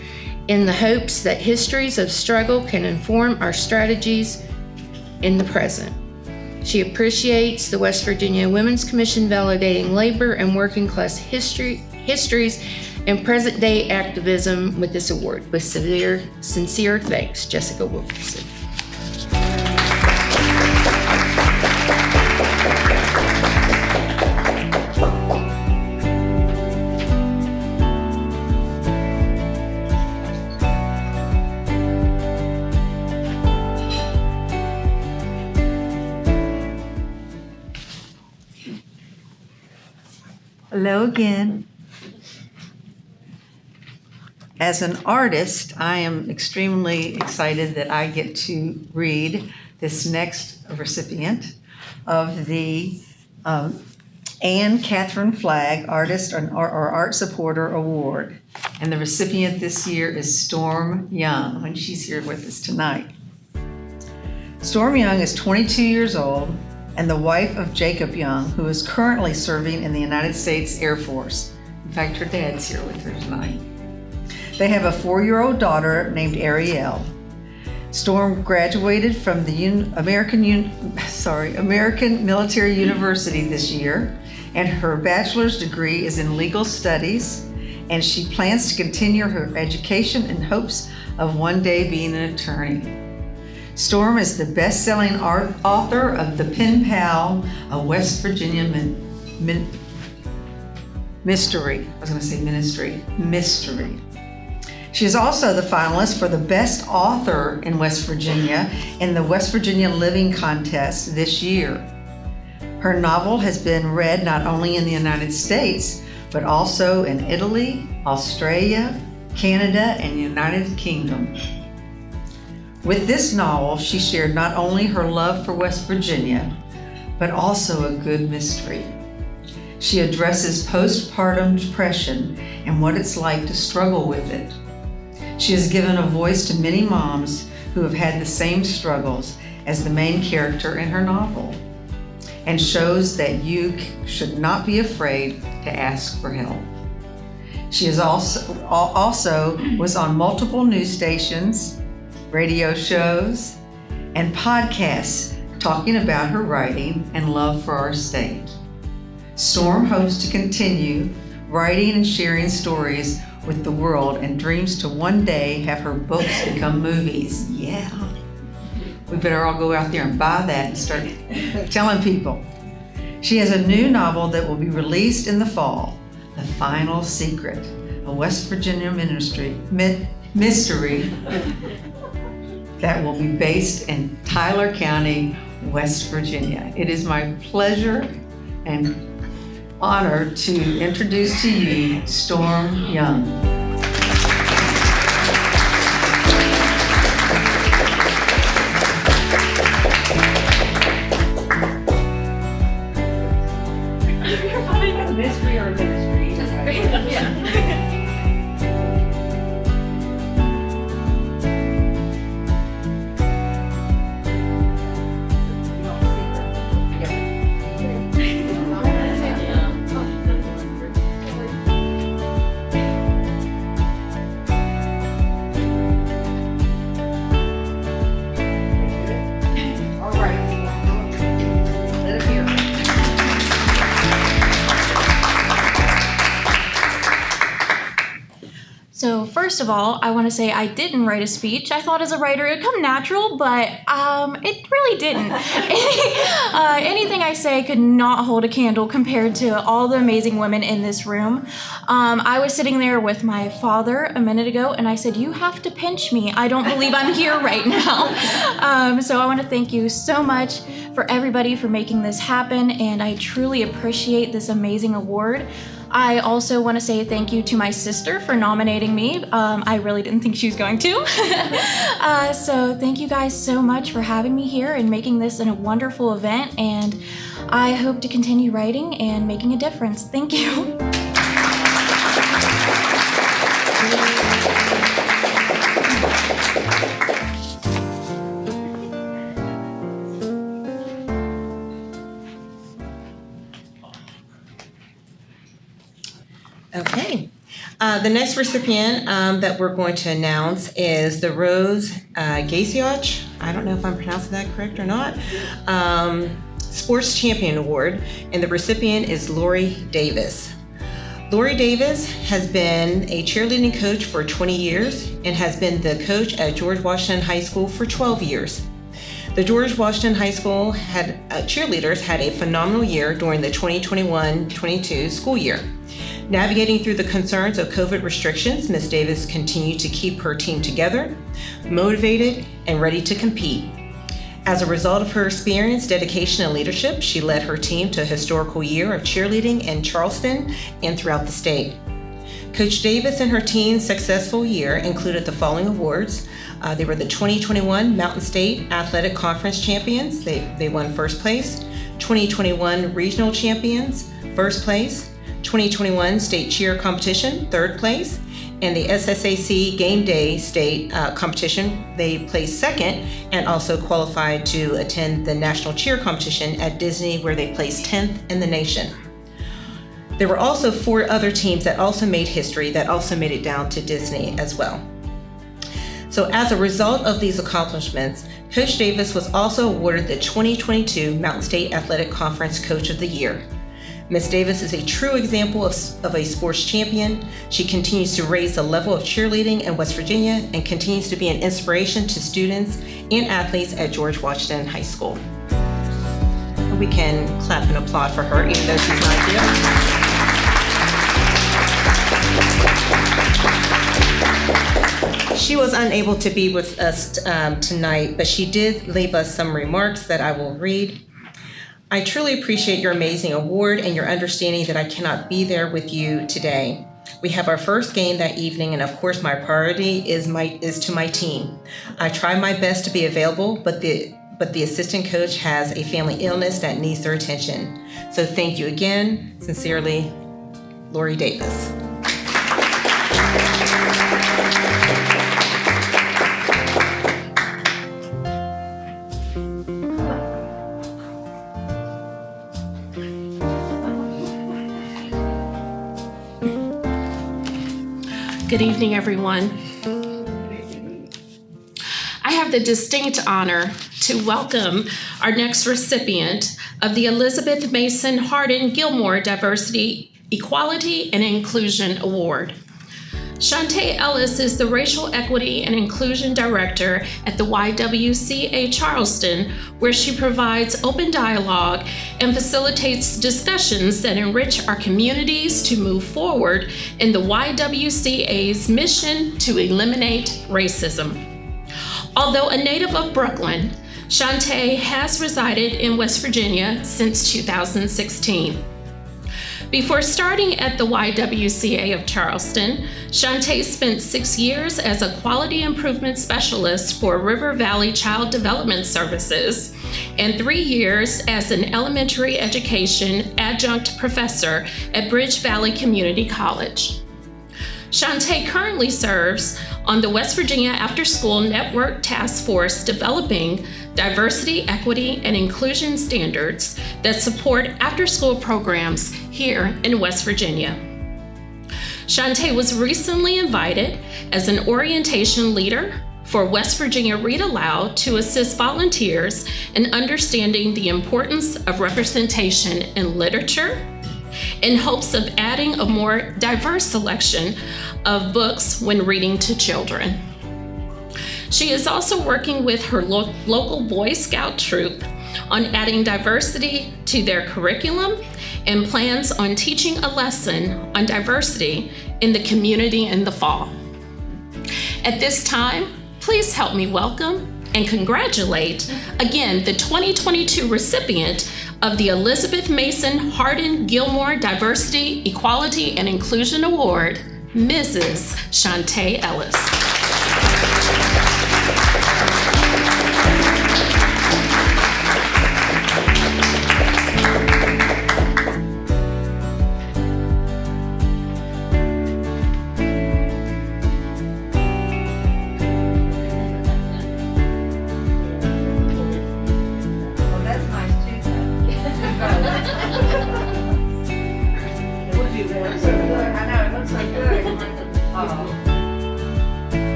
in the hopes that histories of struggle can inform our strategies in the present. She appreciates the West Virginia Women's Commission validating labor and working class histories and present day activism with this award. With sincere thanks, Jessica Wilkerson.
Hello again. As an artist, I am extremely excited that I get to read this next recipient of the Anne Catherine Flagg Artist or Art Supporter Award. And the recipient this year is Storm Young, and she's here with us tonight. Storm Young is 22 years old and the wife of Jacob Young, who is currently serving in the United States Air Force. In fact, her dad's here with her tonight. They have a 4-year-old daughter named Ariel. Storm graduated from the American Military University this year, and her bachelor's degree is in legal studies, and she plans to continue her education in hopes of one day being an attorney. Storm is the best-selling author of The Pen Pal, a West Virginia mystery. She is also the finalist for the Best Author in West Virginia in the West Virginia Living Contest this year. Her novel has been read not only in the United States, but also in Italy, Australia, Canada, and United Kingdom. With this novel, she shared not only her love for West Virginia, but also a good mystery. She addresses postpartum depression and what it's like to struggle with it. She has given a voice to many moms who have had the same struggles as the main character in her novel, and shows that you should not be afraid to ask for help. She is also was on multiple news stations, radio shows, and podcasts talking about her writing and love for our state. Storm hopes to continue writing and sharing stories with the world and dreams to one day have her books become movies. Yeah. We better all go out there and buy that and start telling people. She has a new novel that will be released in the fall, The Final Secret, a West Virginia mystery that will be based in Tyler County, West Virginia. It is my pleasure and honor to introduce to you Storm Young.
So first of all, I want to say I didn't write a speech. I thought as a writer it'd come natural, but it really didn't. Anything I say could not hold a candle compared to all the amazing women in this room. I was sitting there with my father a minute ago, and I said, "You have to pinch me. I don't believe I'm here right now." So I want to thank you so much for everybody for making this happen, and I truly appreciate this amazing award. I also want to say thank you to my sister for nominating me. I really didn't think she was going to. So thank you guys so much for having me here and making this a wonderful event, and I hope to continue writing and making a difference. Thank you.
Okay. The next recipient that we're going to announce is the Rose Gasiach, I don't know if I'm pronouncing that correct or not, Sports Champion Award, and the recipient is Lori Davis. Lori Davis has been a cheerleading coach for 20 years and has been the coach at George Washington High School for 12 years. The George Washington High School cheerleaders had a phenomenal year during the 2021-22 school year. Navigating through the concerns of COVID restrictions, Ms. Davis continued to keep her team together, motivated, and ready to compete. As a result of her experience, dedication, and leadership, she led her team to a historical year of cheerleading in Charleston and throughout the state. Coach Davis and her team's successful year included the following awards. They were the 2021 Mountain State Athletic Conference champions. They won first place. 2021 Regional Champions, first place. 2021 State Cheer Competition, third place. And the SSAC Game Day State Competition, they placed second and also qualified to attend the National Cheer Competition at Disney, where they placed 10th in the nation. There were also 4 other teams that also made history that also made it down to Disney as well. So as a result of these accomplishments, Coach Davis was also awarded the 2022 Mountain State Athletic Conference Coach of the Year. Ms. Davis is a true example of a sports champion. She continues to raise the level of cheerleading in West Virginia and continues to be an inspiration to students and athletes at George Washington High School. We can clap and applaud for her, even though she's not here. She was unable to be with us tonight, but she did leave us some remarks that I will read. I truly appreciate your amazing award and your understanding that I cannot be there with you today. We have our first game that evening, and of course my priority is to my team. I try my best to be available, but the assistant coach has a family illness that needs their attention. So thank you again. Sincerely, Lori Davis.
Good evening, everyone. I have the distinct honor to welcome our next recipient of the Elizabeth Mason Hardin Gilmore Diversity, Equality, and Inclusion Award. Chante Ellis is the Racial Equity and Inclusion Director at the WVWC Charleston, where she provides open dialogue and facilitates discussions that enrich our communities to move forward in the YWCA's mission to eliminate racism. Although a native of Brooklyn, Chante has resided in West Virginia since 2016. Before starting at the YWCA of Charleston, Chante spent 6 years as a quality improvement specialist for River Valley Child Development Services and 3 years as an elementary education adjunct professor at Bridge Valley Community College. Chante currently serves on the West Virginia After School Network Task Force developing diversity, equity, and inclusion standards that support after-school programs here in West Virginia. Chante was recently invited as an orientation leader for West Virginia Read Aloud to assist volunteers in understanding the importance of representation in literature in hopes of adding a more diverse selection of books when reading to children. She is also working with her local Boy Scout troop on adding diversity to their curriculum and plans on teaching a lesson on diversity in the community in the fall. At this time, please help me welcome and congratulate again the 2022 recipient of the Elizabeth Mason Hardin Gilmore Diversity, Equality, and Inclusion Award, Mrs. Chante Ellis.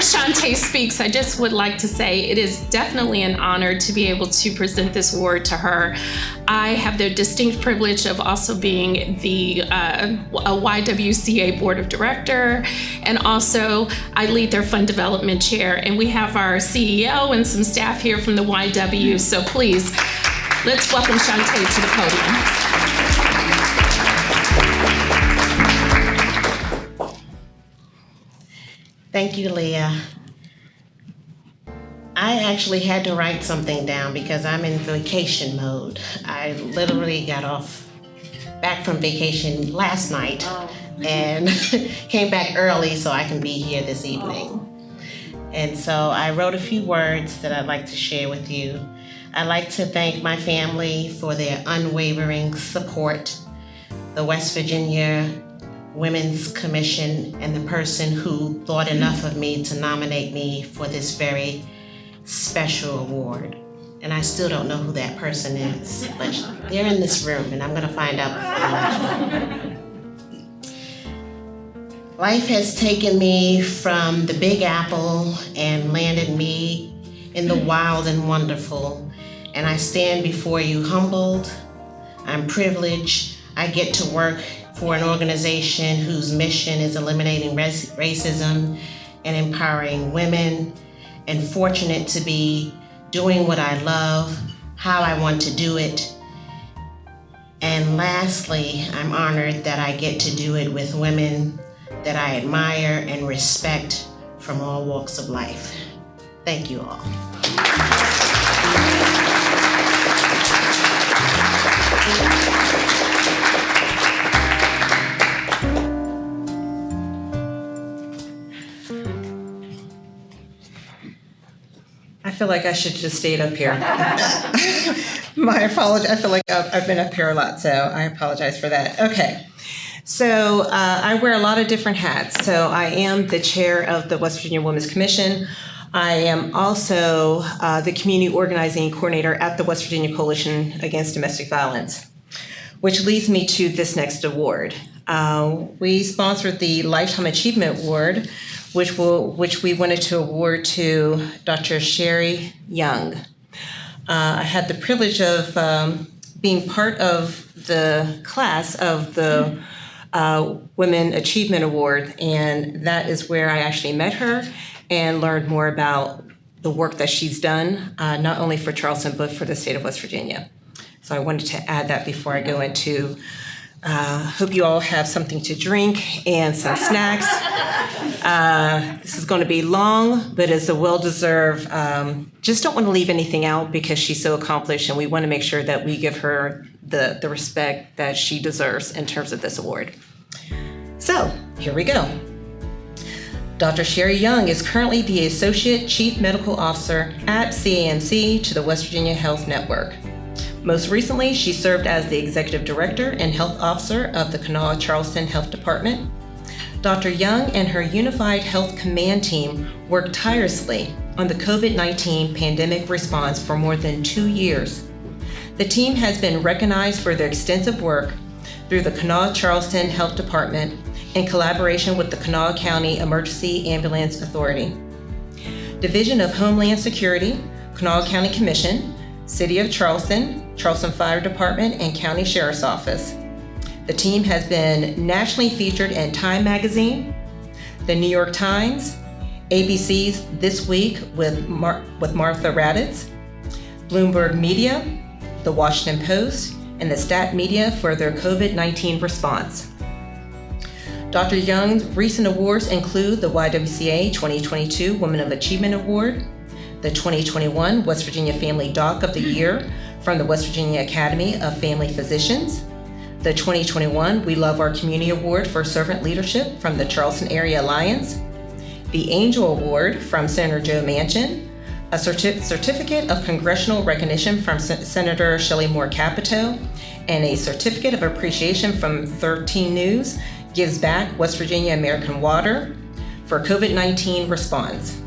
Chante speaks, I just would like to say it is definitely an honor to be able to present this award to her. I have the distinct privilege of also being the a YWCA Board of Director, and also I lead their Fund Development Chair, and we have our CEO and some staff here from the YW, so please, let's welcome Chante to the podium.
Thank you, Leah. I actually had to write something down because I'm in vacation mode. I literally got back from vacation last night and came back early so I can be here this evening. And so I wrote a few words that I'd like to share with you. I'd like to thank my family for their unwavering support, the West Virginia Women's Commission, and the person who thought enough of me to nominate me for this very special award. And I still don't know who that person is, but they're in this room and I'm gonna find out. Life has taken me from the Big Apple and landed me in the wild and wonderful. And I stand before you humbled, I'm privileged, I get to work for an organization whose mission is eliminating racism and empowering women, and fortunate to be doing what I love, how I want to do it. And lastly, I'm honored that I get to do it with women that I admire and respect from all walks of life. Thank you all.
I feel like I should just stayed up here. My apology. I feel like I've been up here a lot, so I apologize for that. Okay. So I wear a lot of different hats. So I am the chair of the West Virginia Women's Commission. I am also the community organizing coordinator at the West Virginia Coalition Against Domestic Violence, which leads me to this next award. We sponsored the Lifetime Achievement Award, which we wanted to award to Dr. Sherry Young. I had the privilege of being part of the class of the Women Achievement Award, and that is where I actually met her and learned more about the work that she's done, not only for Charleston, but for the state of West Virginia. So I wanted to add that before I go into, hope you all have something to drink and some snacks. This is going to be long, but it's a well-deserved, just don't want to leave anything out because she's so accomplished, and we want to make sure that we give her the respect that she deserves in terms of this award. So here we go. Dr. Sherry Young is currently the Associate Chief Medical Officer at CAMC to the West Virginia Health Network. Most recently, she served as the Executive Director and Health Officer of the Kanawha Charleston Health Department. Dr. Young and her Unified Health Command team worked tirelessly on the COVID-19 pandemic response for more than 2 years. The team has been recognized for their extensive work through the Kanawha Charleston Health Department in collaboration with the Kanawha County Emergency Ambulance Authority, Division of Homeland Security, Kanawha County Commission, City of Charleston, Charleston Fire Department, and County Sheriff's Office. The team has been nationally featured in Time Magazine, the New York Times, ABC's This Week with Martha Raddatz, Bloomberg Media, The Washington Post, and the Stat Media for their COVID-19 response. Dr. Young's recent awards include the YWCA 2022 Women of Achievement Award, the 2021 West Virginia Family Doc of the Year from the West Virginia Academy of Family Physicians, the 2021 We Love Our Community Award for Servant Leadership from the Charleston Area Alliance, the Angel Award from Senator Joe Manchin, a certificate of congressional recognition from Senator Shelley Moore Capito, and a certificate of appreciation from 13 News Gives Back West Virginia American Water for COVID-19 response.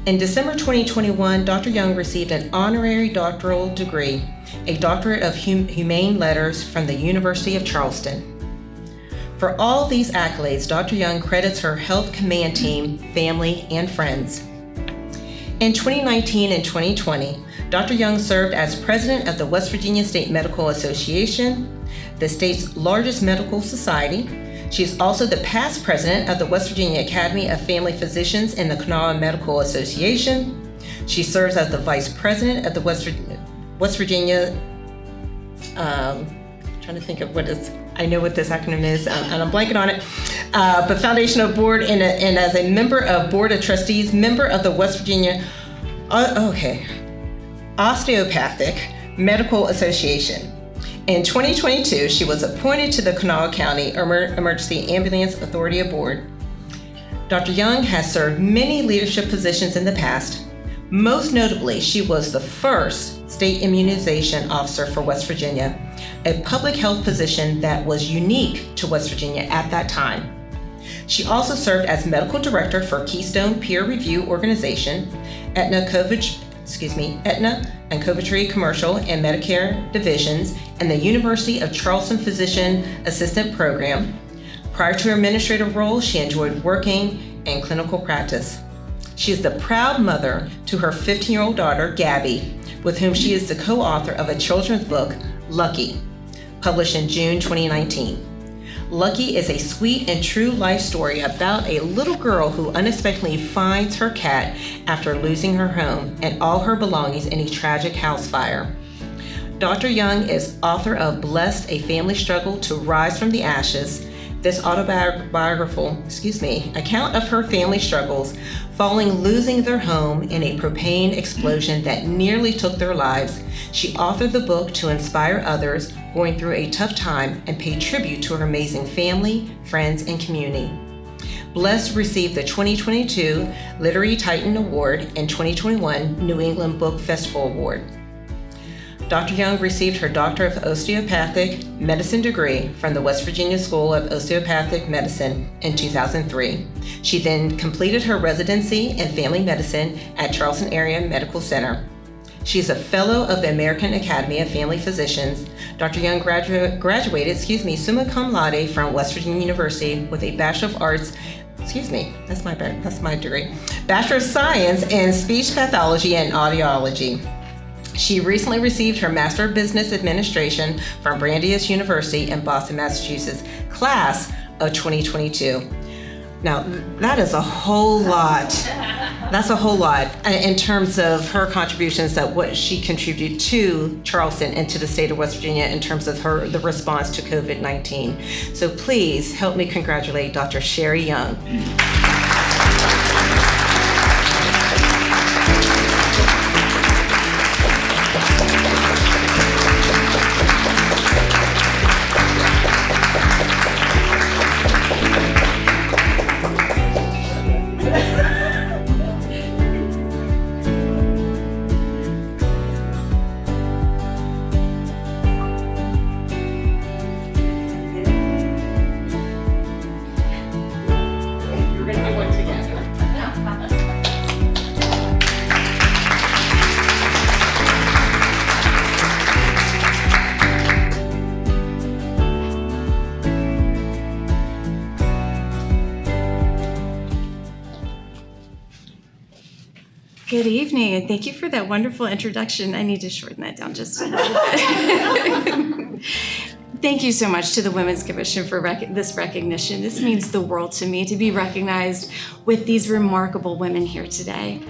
In December 2021, Dr. Young received an honorary doctoral degree, a doctorate of humane letters from the University of Charleston. For all these accolades, Dr. Young credits her health command team, family, and friends. In 2019 and 2020, Dr. Young served as president of the West Virginia State Medical Association, the state's largest medical society. She is also the past president of the West Virginia Academy of Family Physicians and the Kanawha Medical Association. She serves as the vice president of the West Virginia, trying to think of I know what this acronym is, and I'm blanking on it, but Foundational Board and as a member of Board of Trustees, member of the West Virginia, Osteopathic Medical Association. In 2022, she was appointed to the Kanawha County Emergency Ambulance Authority Board. Dr. Young has served many leadership positions in the past. Most notably, she was the first state immunization officer for West Virginia, a public health position that was unique to West Virginia at that time. She also served as medical director for Keystone Peer Review Organization, Aetna and Coventry Commercial and Medicare Divisions, and the University of Charleston Physician Assistant Program. Prior to her administrative role, she enjoyed working in clinical practice. She is the proud mother to her 15-year-old daughter, Gabby, with whom she is the co-author of a children's book, Lucky, published in June 2019. Lucky is a sweet and true life story about a little girl who unexpectedly finds her cat after losing her home and all her belongings in a tragic house fire. Dr. Young is author of Blessed, A Family Struggle to Rise from the Ashes. This autobiographical account of her family struggles following losing their home in a propane explosion that nearly took their lives. She authored the book to inspire others going through a tough time and pay tribute to her amazing family, friends, and community. Blessed received the 2022 Literary Titan Award and 2021 New England Book Festival Award. Dr. Young received her Doctor of Osteopathic Medicine degree from the West Virginia School of Osteopathic Medicine in 2003. She then completed her residency in family medicine at Charleston Area Medical Center. She is a fellow of the American Academy of Family Physicians. Dr. Young graduated summa cum laude from West Virginia University with a Bachelor of Arts, that's my degree, Bachelor of Science in Speech Pathology and Audiology. She recently received her Master of Business Administration from Brandeis University in Boston, Massachusetts, class of 2022. Now, that is a whole lot. That's a whole lot in terms of her contributions, that what she contributed to Charleston and to the state of West Virginia in terms of the response to COVID-19. So please help me congratulate Dr. Sherry Young.
Good evening, and thank you for that wonderful introduction. I need to shorten that down just a little bit. Thank you so much to the Women's Commission for this recognition. This means the world to me, to be recognized with these remarkable women here today.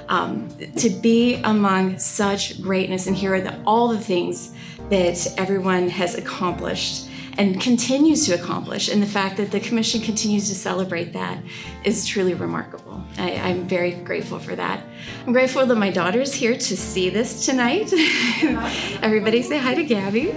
To be among such greatness and hear all the things that everyone has accomplished and continues to accomplish, and the fact that the Commission continues to celebrate that is truly remarkable. I'm very grateful for that. I'm grateful that my daughter's here to see this tonight. Everybody say hi to Gabby.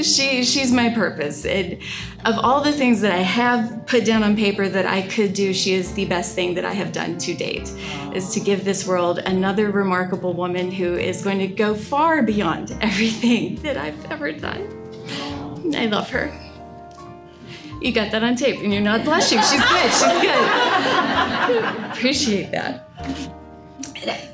She's my purpose. And of all the things that I have put down on paper that I could do, she is the best thing that I have done to date, is to give this world another remarkable woman who is going to go far beyond everything that I've ever done. I love her. You got that on tape and you're not blushing. She's good, she's good. Appreciate that.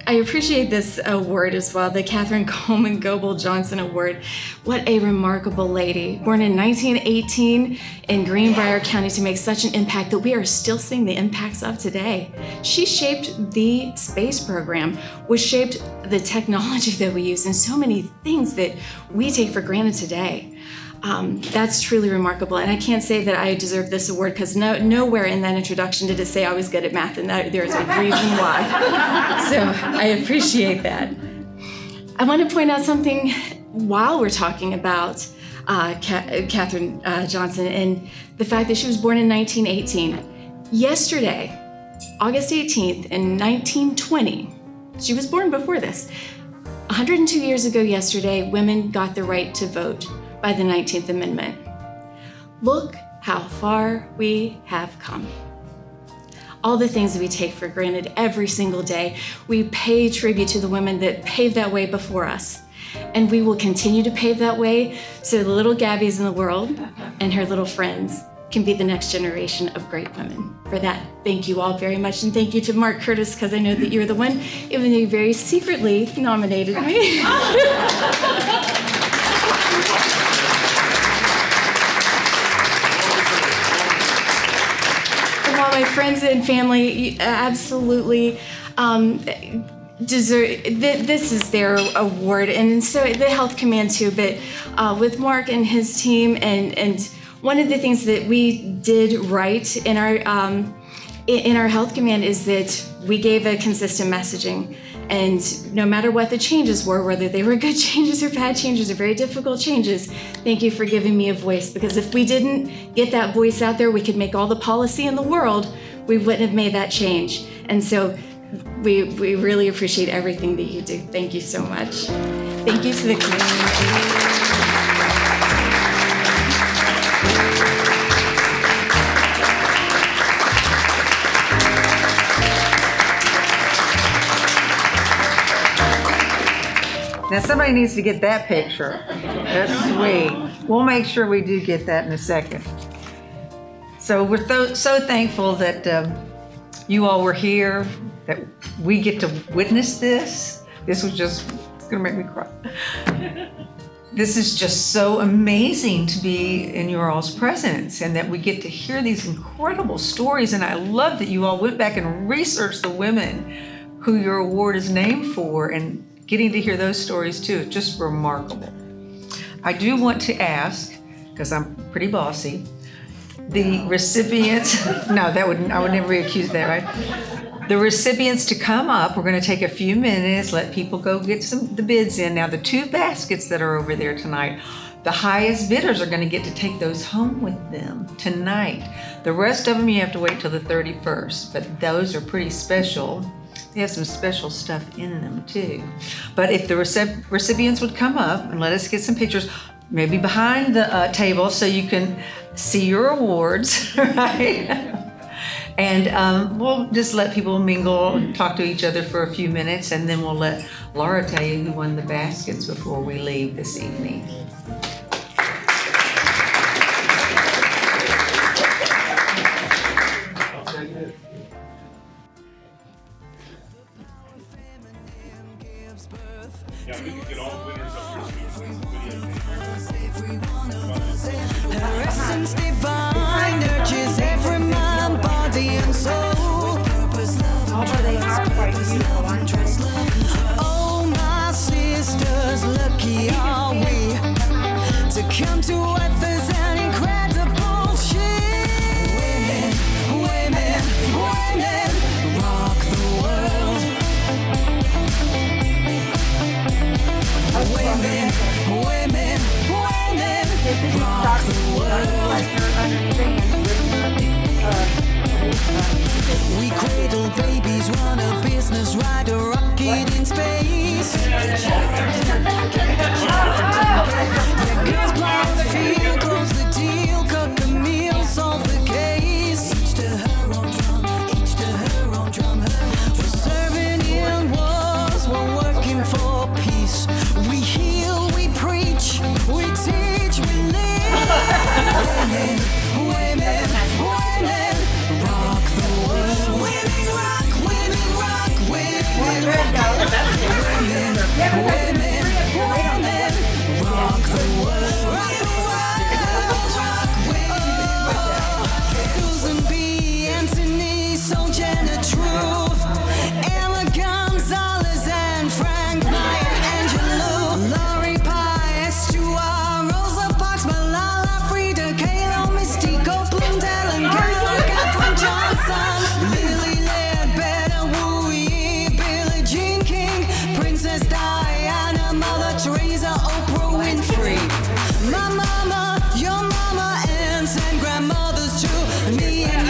I appreciate this award as well, the Catherine Coleman Goebel Johnson Award. What a remarkable lady. Born in 1918 in Greenbrier County to make such an impact that we are still seeing the impacts of today. She shaped the space program, which shaped the technology that we use and so many things that we take for granted today. That's truly remarkable, and I can't say that I deserve this award because nowhere in that introduction did it say I was good at math, and there's a reason why. So I appreciate that. I want to point out something while we're talking about Catherine Johnson and the fact that she was born in 1918. Yesterday, August 18th in 1920, she was born before this. 102 years ago yesterday, women got the right to vote by the 19th Amendment. Look how far we have come. All the things that we take for granted every single day, we pay tribute to the women that paved that way before us. And we will continue to pave that way so the little Gabbies in the world and her little friends can be the next generation of great women. For that, thank you all very much. And thank you to Mark Curtis, because I know that you're the one, even though you very secretly nominated me. While my friends and family absolutely deserve, this is their award, and so the Health Command too, but with Mark and his team, and one of the things that we did right in our Health Command is that we gave a consistent messaging. And no matter what the changes were, whether they were good changes or bad changes or very difficult changes, thank you for giving me a voice. Because if we didn't get that voice out there, we could make all the policy in the world, we wouldn't have made that change. And so we really appreciate everything that you do. Thank you so much. Thank you to the community.
Now somebody needs to get that picture. That's sweet. We'll make sure we do get that in a second. So we're so thankful that you all were here, that we get to witness this. This was just, it's gonna make me cry. This is just so amazing to be in your all's presence and that we get to hear these incredible stories. And I love that you all went back and researched the women who your award is named for, and getting to hear those stories too, just remarkable. I do want to ask because I'm pretty bossy. The recipients, no, I would never be accused of that, right? The recipients to come up, we're going to take a few minutes, let people go get the bids in. Now, the 2 baskets that are over there tonight, the highest bidders are going to get to take those home with them tonight. The rest of them, you have to wait till the 31st, but those are pretty special. They have some special stuff in them too. But if the recipients would come up and let us get some pictures, maybe behind the table so you can see your awards, right? And we'll just let people mingle and talk to each other for a few minutes, and then we'll let Laura tell you who won the baskets before we leave this evening.
Yeah, we can get all the winners up here.
Her essence divine nurtures every mind, body, and soul. Oh, my sisters, lucky are we to come to earth as an incredible ship. Women, rock the world. Women, rock the world. We cradle babies, run a business, ride a rocket in space. Yeah, girls plow the field, close the deal, cook a meal, solve the case. Each to her own drum, each to her own drum. We're serving in wars, we're working for peace. We heal, we preach, we teach, we live. Women, rock the world. Women rock, women rock, women rock. Women rock the world. Rock, Susan B. Anthony, Sojourner Truth, Ella Gonzalez and Frank Maya Angelou, Laurie Pye, Stuart, Rosa Parks, Malala, Frida Kahlo, Misty Copeland, Ellen Keller, Katherine Johnson, Lily Ledbetter, Wu Yi, Billie Jean King, Princess Diana, Mother Teresa, Oprah Winfrey, my mama, your mama, aunts and grandmothers too, me and